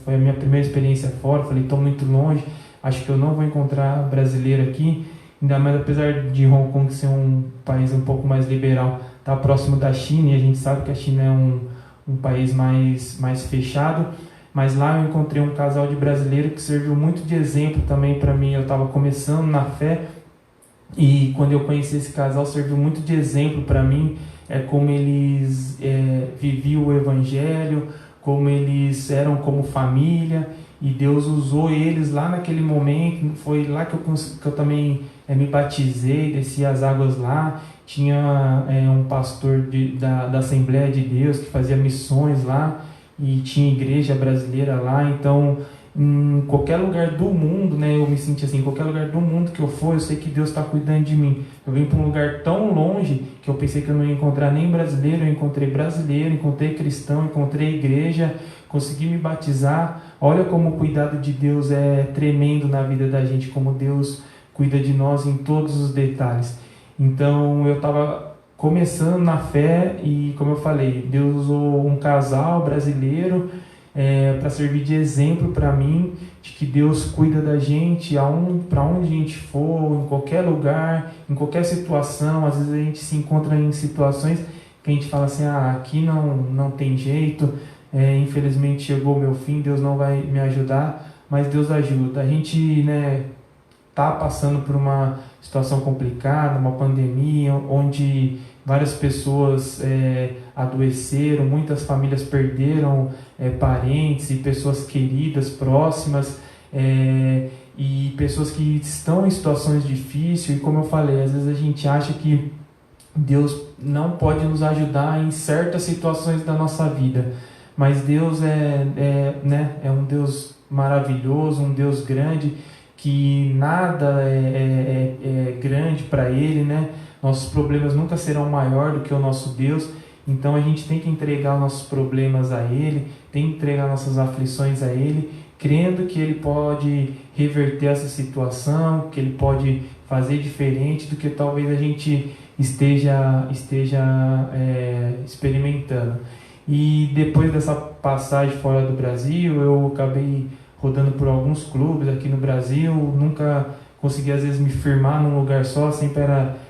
foi a minha primeira experiência fora, falei, estou muito longe, acho que eu não vou encontrar brasileiro aqui, ainda mais apesar de Hong Kong ser um país um pouco mais liberal, tá próximo da China, e a gente sabe que a China é um país mais fechado. Mas lá eu encontrei um casal de brasileiros que serviu muito de exemplo também para mim. Eu estava começando na fé, e quando eu conheci esse casal, serviu muito de exemplo para mim, como eles viviam o Evangelho, como eles eram como família, e Deus usou eles lá naquele momento. Foi lá que eu também me batizei, desci as águas lá. Tinha um pastor da Assembleia de Deus que fazia missões lá, e tinha igreja brasileira lá. Então, em qualquer lugar do mundo, eu me senti assim, em qualquer lugar do mundo que eu for, eu sei que Deus está cuidando de mim. Eu vim para um lugar tão longe que eu pensei que eu não ia encontrar nem brasileiro. Eu encontrei brasileiro, encontrei cristão, encontrei igreja, consegui me batizar. Olha como o cuidado de Deus é tremendo na vida da gente, como Deus cuida de nós em todos os detalhes. Então, eu estava começando na fé, e como eu falei, Deus usou um casal brasileiro para servir de exemplo para mim, de que Deus cuida da gente para onde a gente for, em qualquer lugar, em qualquer situação. Às vezes a gente se encontra em situações que a gente fala assim, aqui não tem jeito, infelizmente chegou o meu fim, Deus não vai me ajudar, mas Deus ajuda. A gente está passando por uma situação complicada, uma pandemia, onde várias pessoas adoeceram, muitas famílias perderam parentes e pessoas queridas, próximas, e pessoas que estão em situações difíceis. E como eu falei, às vezes a gente acha que Deus não pode nos ajudar em certas situações da nossa vida, mas Deus é um Deus maravilhoso, um Deus grande, que nada é grande para Ele, Nossos problemas nunca serão maior do que o nosso Deus. Então a gente tem que entregar os nossos problemas a Ele, tem que entregar nossas aflições a Ele, crendo que Ele pode reverter essa situação, que Ele pode fazer diferente do que talvez a gente esteja experimentando. E depois dessa passagem fora do Brasil, eu acabei rodando por alguns clubes aqui no Brasil, nunca consegui às vezes me firmar num lugar só, sempre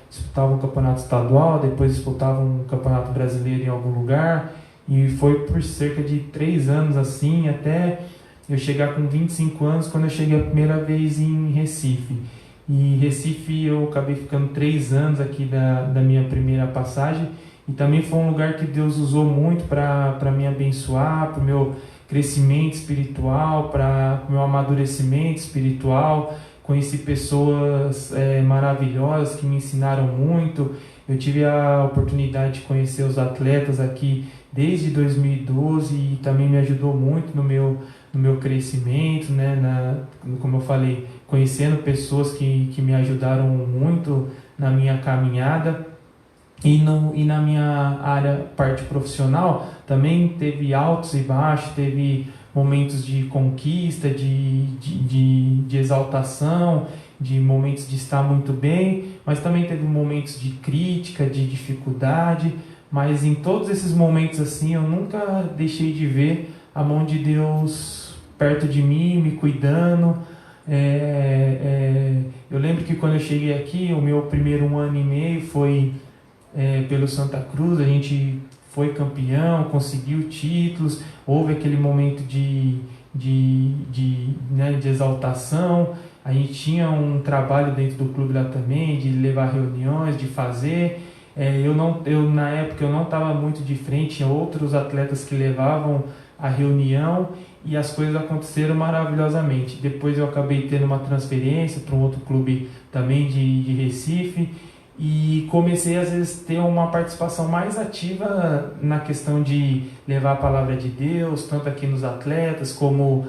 disputava um campeonato estadual, depois disputava um campeonato brasileiro em algum lugar, e foi por cerca de 3 anos assim, até eu chegar com 25 anos, quando eu cheguei a primeira vez em Recife. E Recife eu acabei ficando 3 anos aqui da minha primeira passagem, e também foi um lugar que Deus usou muito para me abençoar, para o meu crescimento espiritual, para o meu amadurecimento espiritual. Conheci pessoas maravilhosas que me ensinaram muito. Eu tive a oportunidade de conhecer os atletas aqui desde 2012 e também me ajudou muito no meu crescimento, né? Como eu falei, conhecendo pessoas que me ajudaram muito na minha caminhada. E na minha parte profissional, também teve altos e baixos, teve momentos de conquista, de exaltação, de momentos de estar muito bem, mas também teve momentos de crítica, de dificuldade, mas em todos esses momentos assim, eu nunca deixei de ver a mão de Deus perto de mim, me cuidando. Eu lembro que quando eu cheguei aqui, o meu primeiro 1 ano e meio foi pelo Santa Cruz, a gente foi campeão, conseguiu títulos, houve aquele momento de exaltação, a gente tinha um trabalho dentro do clube lá também, de levar reuniões, de fazer, na época eu não estava muito de frente, tinha outros atletas que levavam a reunião e as coisas aconteceram maravilhosamente. Depois eu acabei tendo uma transferência para um outro clube também de Recife, e comecei às vezes ter uma participação mais ativa na questão de levar a palavra de Deus, tanto aqui nos atletas como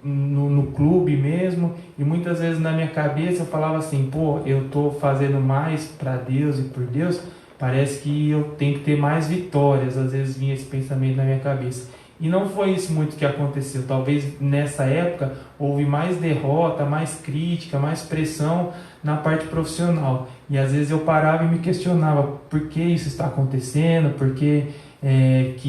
no clube mesmo, e muitas vezes na minha cabeça eu falava assim, eu estou fazendo mais para Deus e por Deus, parece que eu tenho que ter mais vitórias, às vezes vinha esse pensamento na minha cabeça. E não foi isso muito que aconteceu. Talvez nessa época houve mais derrota, mais crítica, mais pressão na parte profissional. E às vezes eu parava e me questionava por que isso está acontecendo, por que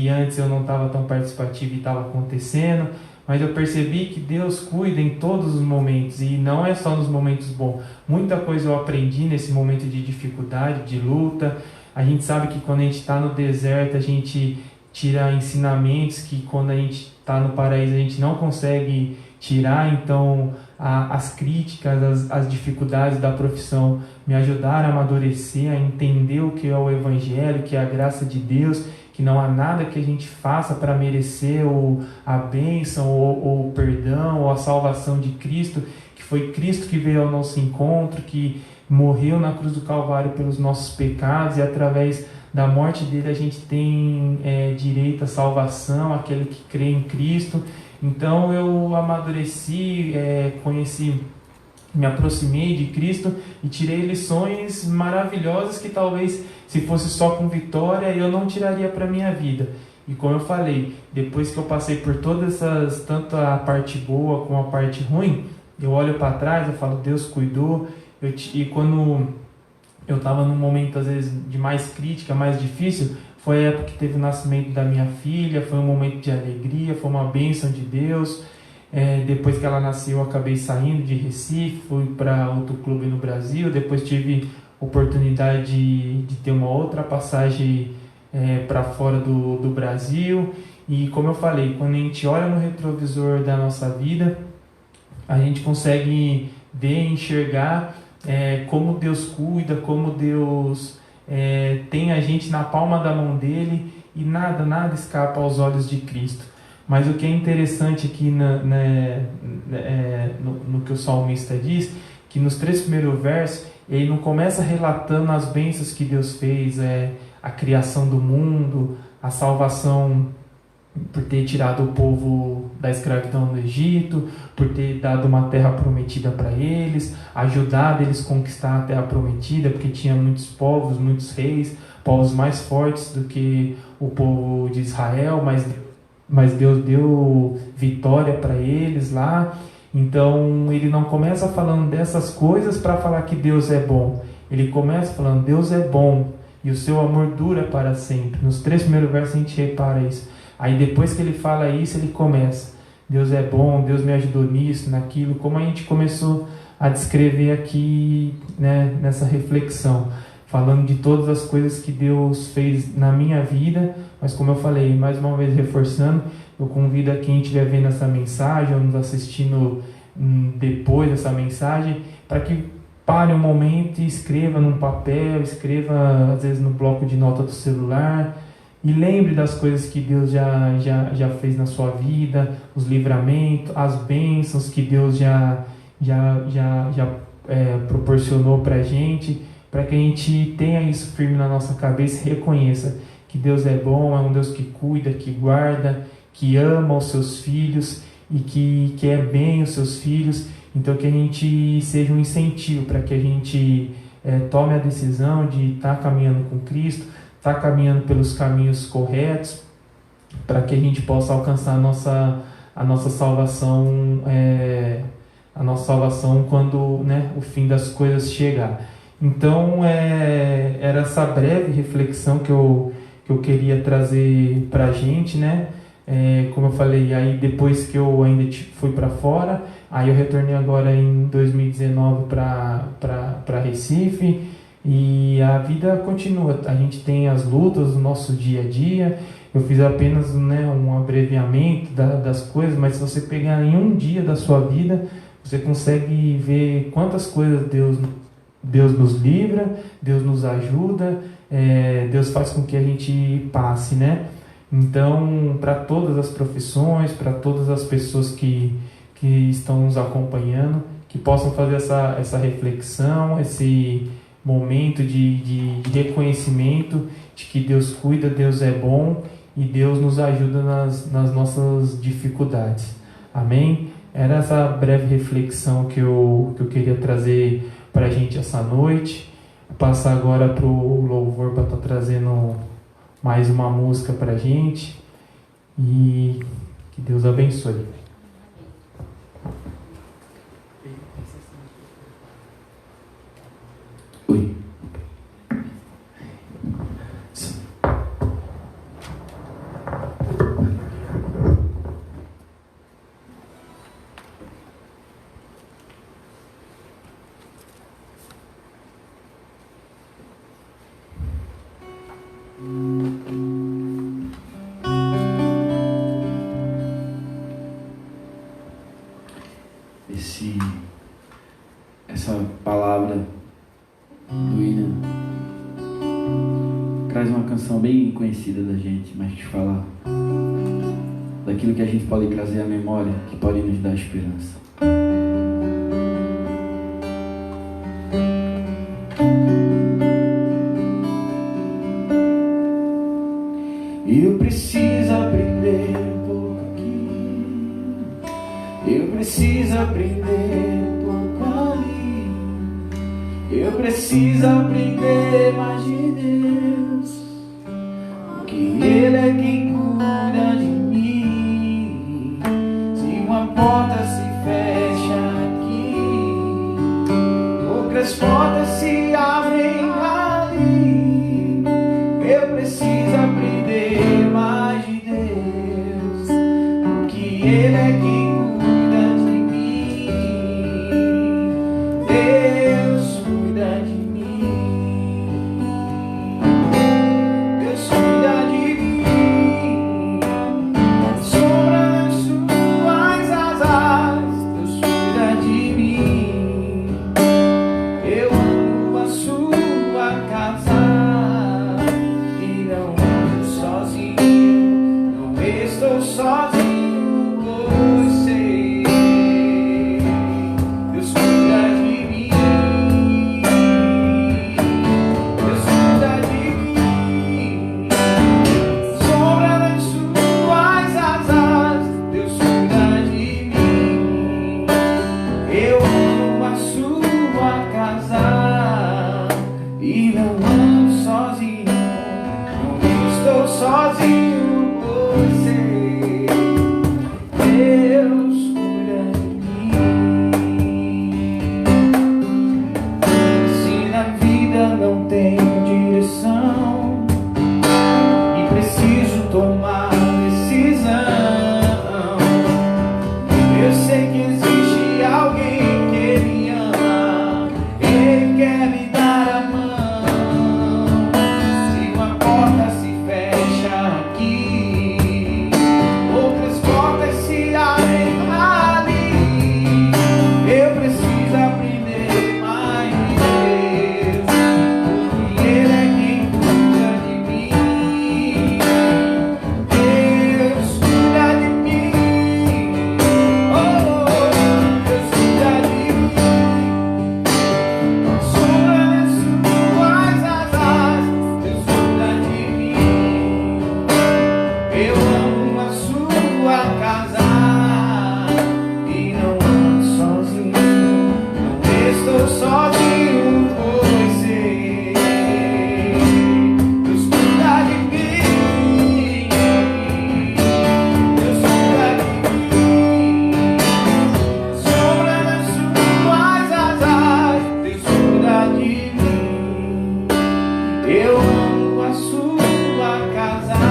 antes eu não estava tão participativo e estava acontecendo. Mas eu percebi que Deus cuida em todos os momentos, e não é só nos momentos bons. Muita coisa eu aprendi nesse momento de dificuldade, de luta. A gente sabe que quando a gente está no deserto, a gente tira ensinamentos que quando a gente está no paraíso a gente não consegue tirar. Então as críticas, as dificuldades da profissão me ajudaram a amadurecer, a entender o que é o Evangelho, que é a graça de Deus, que não há nada que a gente faça para merecer a bênção ou o perdão ou a salvação de Cristo, que foi Cristo que veio ao nosso encontro, que morreu na cruz do Calvário pelos nossos pecados, e através da morte dele a gente tem direito à salvação, aquele que crê em Cristo. Então eu amadureci, conheci, me aproximei de Cristo e tirei lições maravilhosas que talvez se fosse só com vitória eu não tiraria para a minha vida. E como eu falei, depois que eu passei por todas tanto a parte boa como a parte ruim, eu olho para trás, eu falo, Deus cuidou. E quando eu estava num momento às vezes de mais crítica, mais difícil, foi a época que teve o nascimento da minha filha, foi um momento de alegria, foi uma bênção de Deus. Depois que ela nasceu, eu acabei saindo de Recife, fui para outro clube no Brasil, depois tive oportunidade de ter uma outra passagem para fora do Brasil. E como eu falei, quando a gente olha no retrovisor da nossa vida, a gente consegue ver, enxergar como Deus cuida, como Deus tem a gente na palma da mão dele, e nada escapa aos olhos de Cristo. Mas o que é interessante aqui no que o salmista diz, que nos 3 primeiros versos, ele não começa relatando as bênçãos que Deus fez, a criação do mundo, a salvação por ter tirado o povo da escravidão no Egito, por ter dado uma terra prometida para eles, ajudado eles a conquistar a terra prometida, porque tinha muitos povos, muitos reis, povos mais fortes do que o povo de Israel, mas Deus deu vitória para eles lá. Então ele não começa falando dessas coisas para falar que Deus é bom, ele começa falando, Deus é bom e o seu amor dura para sempre. Nos 3 primeiros versos a gente repara isso. Aí depois que ele fala isso, ele começa, Deus é bom, Deus me ajudou nisso, naquilo, como a gente começou a descrever aqui, né, nessa reflexão, falando de todas as coisas que Deus fez na minha vida, mas como eu falei, mais uma vez reforçando, eu convido a quem estiver vendo essa mensagem ou nos assistindo depois dessa mensagem, para que pare um momento e escreva num papel, escreva às vezes no bloco de nota do celular, e lembre das coisas que Deus já fez na sua vida, os livramentos, as bênçãos que Deus já proporcionou para a gente, para que a gente tenha isso firme na nossa cabeça e reconheça que Deus é bom, é um Deus que cuida, que guarda, que ama os seus filhos e que quer bem os seus filhos. Então que a gente seja um incentivo para que a gente tome a decisão de estar caminhando com Cristo, estar caminhando pelos caminhos corretos, para que a gente possa alcançar a nossa salvação, quando, né, o fim das coisas chegar. Então era essa breve reflexão que eu queria trazer para a gente, né? Como eu falei, aí depois que eu ainda fui para fora, aí eu retornei agora em 2019 para Recife, e a vida continua. A gente tem as lutas do nosso dia a dia. Eu fiz apenas, né, um abreviamento das coisas, mas se você pegar em um dia da sua vida, você consegue ver quantas coisas Deus nos livra, Deus nos ajuda, Deus faz com que a gente passe, né? Então, para todas as profissões, para todas as pessoas que estão nos acompanhando, que possam fazer essa reflexão, esse momento de reconhecimento de que Deus cuida, Deus é bom e Deus nos ajuda nas nossas dificuldades. Amém? Era essa breve reflexão que eu queria trazer para a gente essa noite. Vou passar agora para o louvor para estar trazendo mais uma música para a gente, e que Deus abençoe. Oi. Essa palavra do William traz uma canção bem conhecida da gente, mas que fala daquilo que a gente pode trazer à memória, que pode nos dar esperança. Eu preciso aprender um pouco aqui, eu preciso aprender um pouco ali, eu preciso aprender mais de Deus, porque Ele é quem cuida de mim. Se uma porta se fecha aqui, outras portas se abrem ali. Eu preciso aprender mais de Deus, porque Ele é quem cuida de mim. Deus cuida de mim. Deus cuida de mim. Sombra das suas asas, Deus cuida de mim. Eu amo a sua estou sozinho, pois sei, Deus cuida de mim, Deus cuida de mim, sombra das suas asas, Deus cuida de mim, eu amo a sua casa.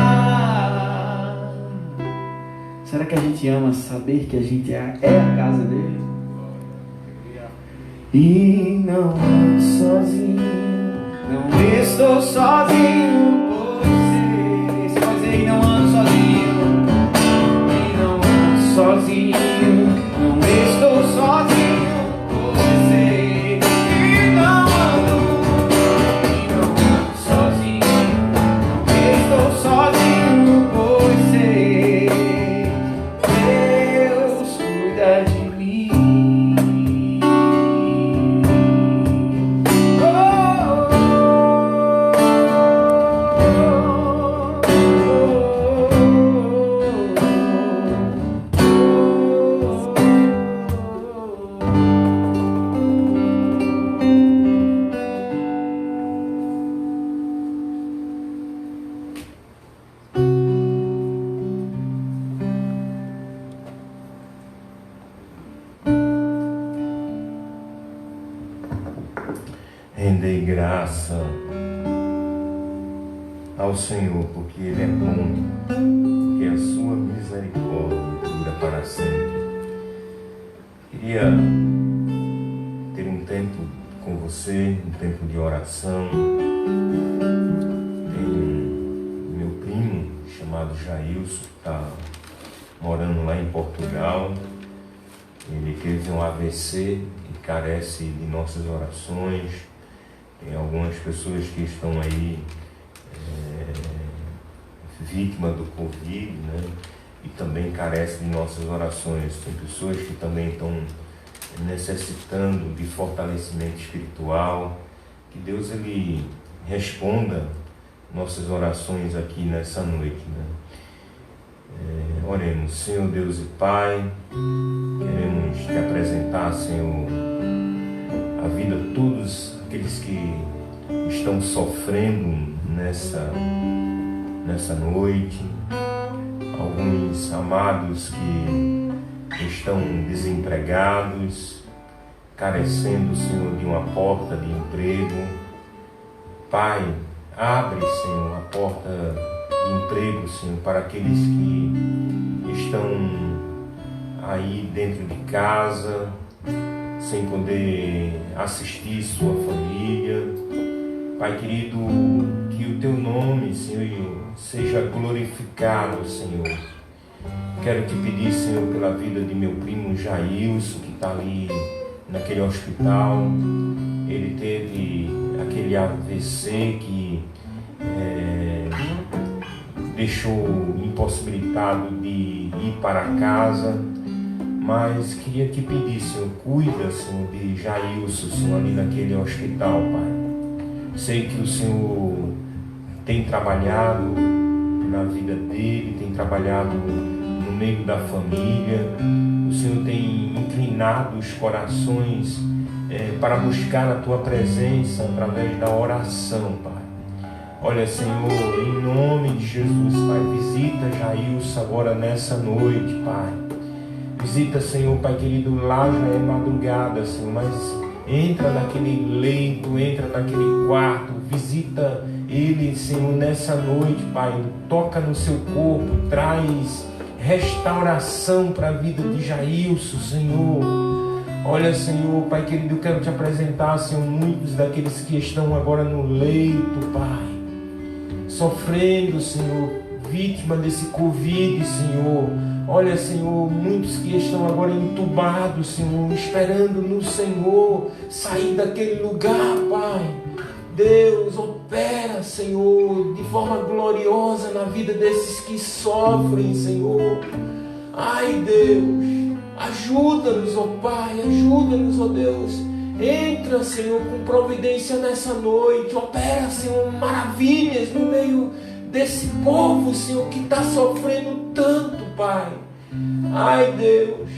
Será que a gente ama saber que a gente é a casa dele? E não ando sozinho, não estou sozinho, pois sei, pode dizer, e não ando sozinho, e não ando sozinho, não estou sozinho, pois sei, e não ando sozinho, não estou sozinho, pois sei, Deus cuida de mim. Rendei graça ao Senhor, porque Ele é bom, porque a sua misericórdia dura para sempre. Queria ter um tempo com você, um tempo de oração. Tem meu primo chamado Jailson, que está morando lá em Portugal. Ele teve um AVC e carece de nossas orações. Tem algumas pessoas que estão aí vítimas do Covid, né? E também carecem de nossas orações. Tem pessoas que também estão necessitando de fortalecimento espiritual. Que Deus ele responda nossas orações aqui nessa noite, né? Oremos. Senhor Deus e Pai, queremos te apresentar, Senhor, a vida de todos aqueles que estão sofrendo nessa noite, alguns amados que estão desempregados, carecendo, Senhor, de uma porta de emprego. Pai, abre, Senhor, a porta de emprego, Senhor, para aqueles que estão aí dentro de casa, sem poder assistir sua família. Pai querido, que o Teu nome, Senhor, seja glorificado, Senhor. Quero te pedir, Senhor, pela vida de meu primo Jailson, que está ali naquele hospital. Ele teve aquele AVC que deixou impossibilitado de ir para casa. Mas queria te pedir, Senhor, cuida, Senhor, de Jailson, Senhor, ali naquele hospital, Pai. Sei que o Senhor tem trabalhado na vida dele, tem trabalhado no meio da família. O Senhor tem inclinado os corações para buscar a Tua presença através da oração, Pai. Olha, Senhor, em nome de Jesus, Pai, visita Jailson agora nessa noite, Pai. Visita, Senhor, Pai querido, lá já é madrugada, Senhor, mas entra naquele leito, entra naquele quarto, visita ele, Senhor, nessa noite, Pai. Toca no seu corpo, traz restauração para a vida de Jailson, Senhor. Olha, Senhor, Pai querido, eu quero te apresentar, Senhor, muitos daqueles que estão agora no leito, Pai, sofrendo, Senhor, vítima desse Covid, Senhor. Olha, Senhor, muitos que estão agora entubados, Senhor, esperando no Senhor sair daquele lugar, Pai. Deus, opera, Senhor, de forma gloriosa na vida desses que sofrem, Senhor. Ai, Deus, ajuda-nos, ó Pai, ajuda-nos, ó Deus. Entra, Senhor, com providência nessa noite. Opera, Senhor, maravilhas no meio desse povo, Senhor, que está sofrendo tanto, Pai. Ai, Deus,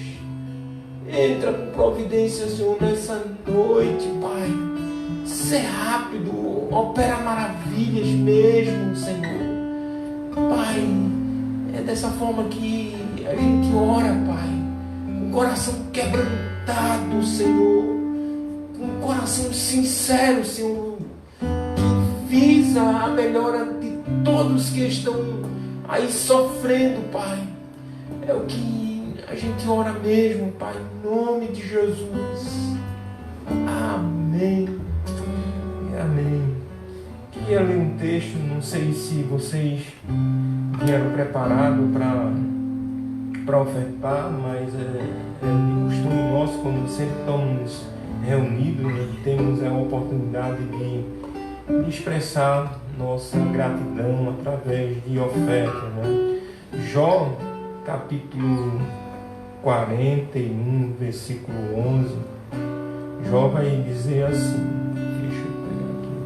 Entra com providência, Senhor, nessa noite, Pai. Ser rápido, opera maravilhas mesmo, Senhor. Pai, é dessa forma que a gente ora, Pai, com o coração quebrantado, Senhor, com o coração sincero, Senhor, que visa a melhora de todos que estão aí sofrendo, Pai. É o que a gente ora mesmo, Pai, em nome de Jesus. Amém. Amém. Queria ler um texto, não sei se vocês vieram preparados para ofertar, mas é de costume nosso, quando sempre estamos reunidos, né, temos a oportunidade de expressar nossa gratidão através de oferta, né? Jó, capítulo 41, versículo 11, Jó vai dizer assim, deixa eu pegar aqui.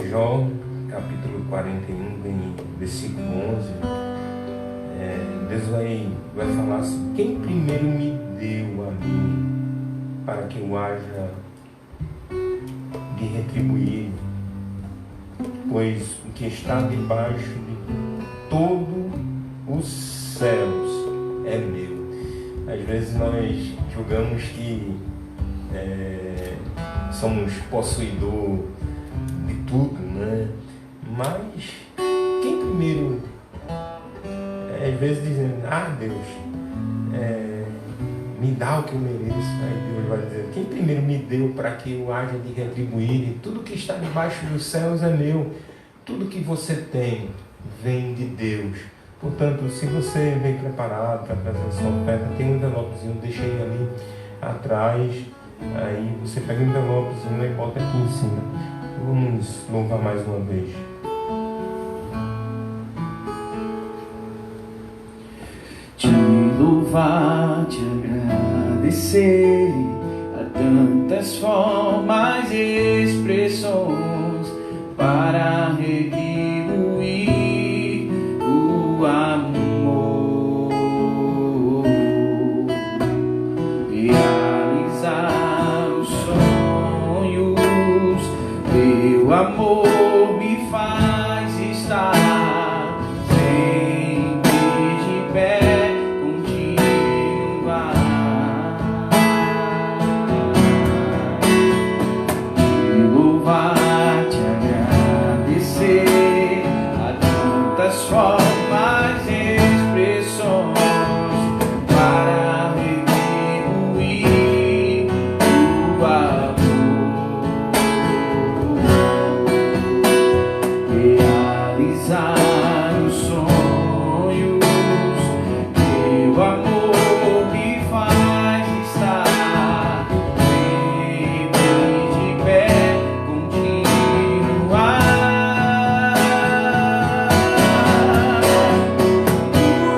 Jó, capítulo 41, versículo 11, Deus vai falar assim: quem primeiro me deu a mim, para que eu haja de retribuir, pois o que está debaixo de todos os céus é meu. Às vezes nós julgamos que somos possuidor de tudo, né? Mas quem primeiro, às vezes dizendo, Deus, me dá o que eu mereço, aí Deus vai dizer, quem primeiro me deu para que eu haja de retribuir, e tudo que está debaixo dos céus é meu, tudo que você tem vem de Deus. Portanto, se você vem preparado para trazer a sua oferta, tem um envelopezinho, deixei ali atrás, aí você pega o envelopezinho e bota aqui em cima. Vamos louvar mais uma vez. Te louvar, te agradecer, há tantas formas e expressões para retribuir o amor, realizar os sonhos. Teu amor me faz estar sempre de pé, continuar. Te louvar, te agradecer, há tantas formas e expressões para retribuir o amor. Realizar os sonhos, teu amor me faz estar sempre de pé, continuar.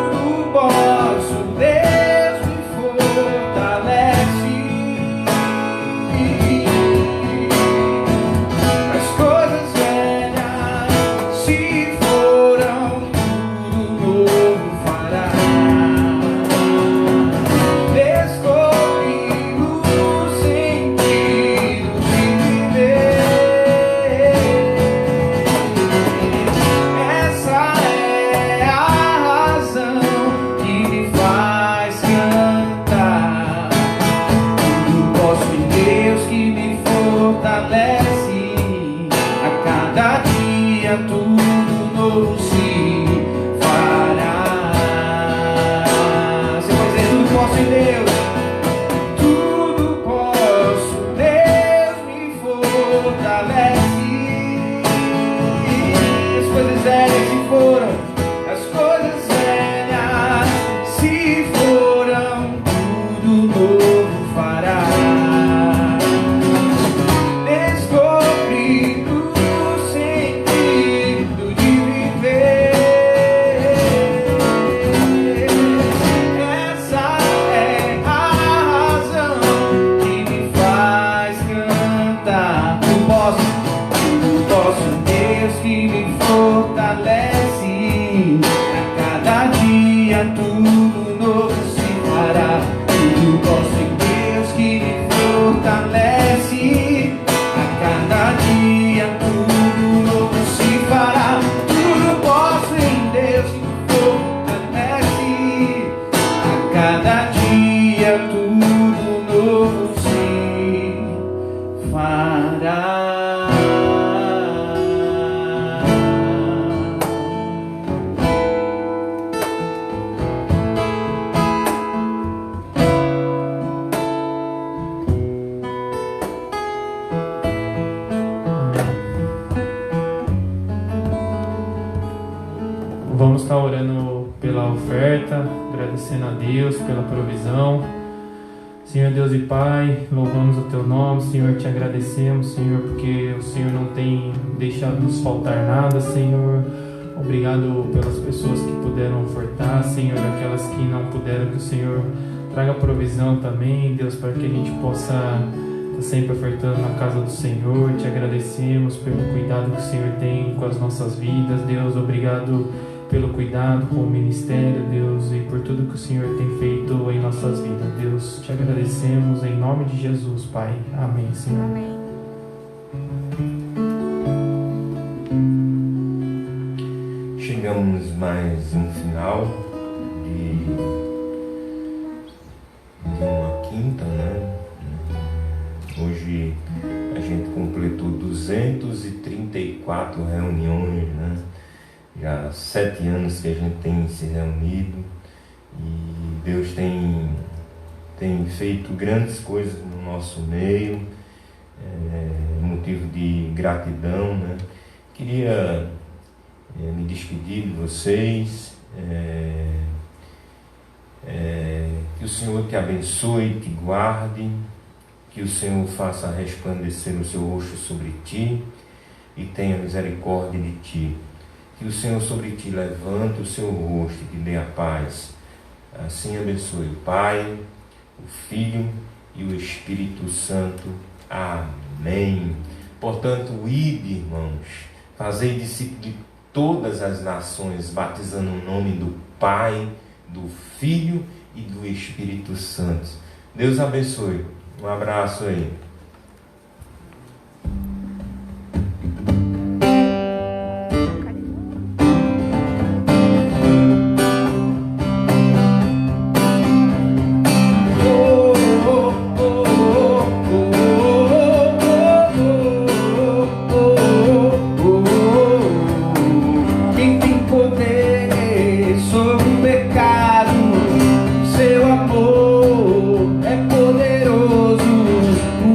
Tudo posso, Deus me fortalece. As coisas velhas se foram, tudo novo fará. Descobri o sentido de viver. Essa é a razão que me faz cantar. Tudo posso em Deus que me fortalece. A cada dia tudo novo se fará. Você pode dizer, tudo posso em Deus. Tudo posso, Deus me fortalece. As coisas velhas se foram, as coisas velhas se foram, tudo novo fará. Descobri o sentido de viver. tudo novo se fará. Tudo posso em Deus que me fortalece. A cada dia tudo novo se fará. Tudo posso em Deus que me fortalece. A cada dia tudo novo se fará. Vamos estar orando pela oferta, agradecendo a Deus pela provisão. Senhor Deus e Pai, louvamos o Teu nome, Senhor, te agradecemos, Senhor, porque o Senhor não tem deixado nos faltar nada, Senhor. Obrigado pelas pessoas que puderam ofertar, Senhor, aquelas que não puderam, que o Senhor traga provisão também, Deus, para que a gente possa estar sempre ofertando na casa do Senhor. Te agradecemos pelo cuidado que o Senhor tem com as nossas vidas, Deus. Obrigado pelo cuidado com o ministério, Deus, e por tudo que o Senhor tem feito em nossas vidas, Deus. Te agradecemos em nome de Jesus, Pai. Amém, Senhor. Amém. Chegamos mais um final de uma quinta, né? Hoje a gente completou 234 reuniões, né? Já há 7 anos que a gente tem se reunido e Deus tem feito grandes coisas no nosso meio, motivo de gratidão, né? Queria me despedir de vocês, que o Senhor te abençoe, te guarde, que o Senhor faça resplandecer o seu rosto sobre ti e tenha misericórdia de ti. Que o Senhor sobre ti levante o seu rosto e te dê a paz. Assim abençoe o Pai, o Filho e o Espírito Santo. Amém. Portanto, ide, irmãos, fazei discípulos de todas as nações, batizando o nome do Pai, do Filho e do Espírito Santo. Deus abençoe. Um abraço aí. Quem tem poder sobre o pecado, seu amor é poderoso. O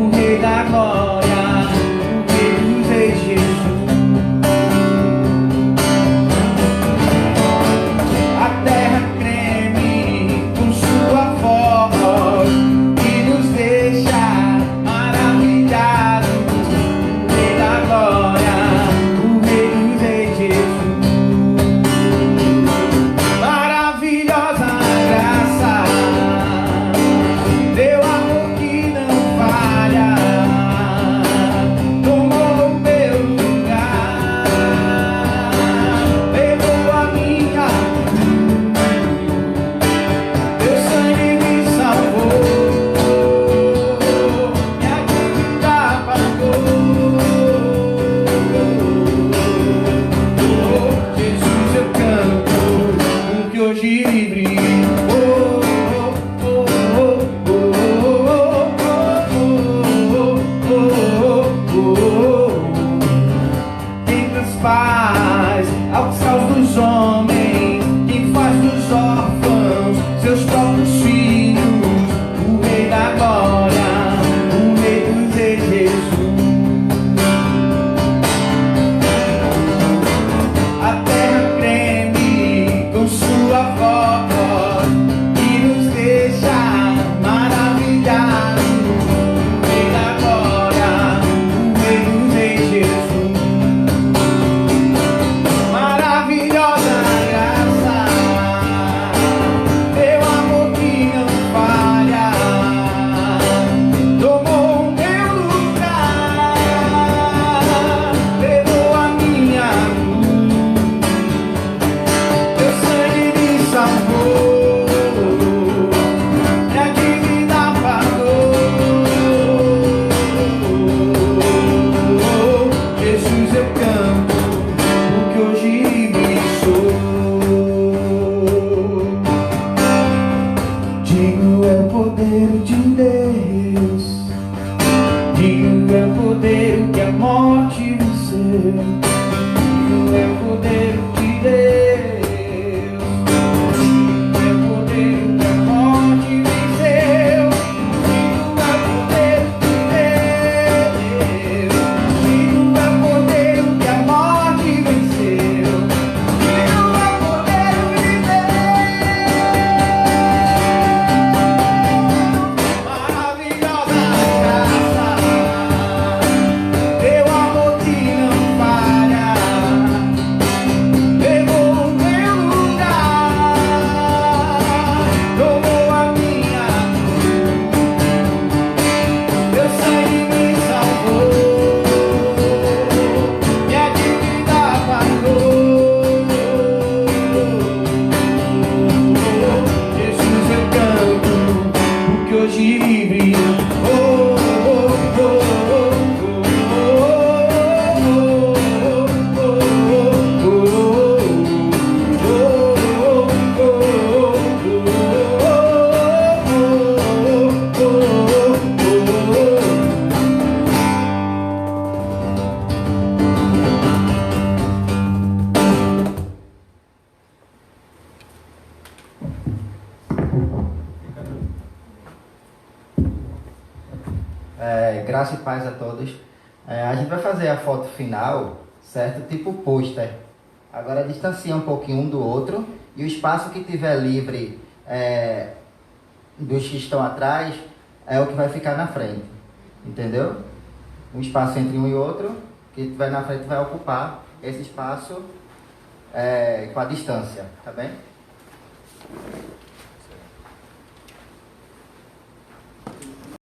o poder de Deus. Digo é o poder que a morte venceu. Digo é o poder de Deus. Digo é o poder que a morte venceu. Digo é o poder de Deus. Digo é o poder que a morte venceu. Digo é o poder de Deus. Maravilhosa graça. Teu amor que não falha, levou o meu lugar, tomou a minha cruz, teu sangue me salvou, minha dívida pagou. Jesus, eu canto, porque hoje livre. Oh, oh, oh, oh, Graça e paz a todos. A gente vai fazer a foto final, certo? Tipo pôster. Agora distancia um pouquinho um do outro e o espaço que tiver livre dos que estão atrás é o que vai ficar na frente. Entendeu? Um espaço entre um e outro que tiver na frente vai ocupar esse espaço com a distância, tá bem?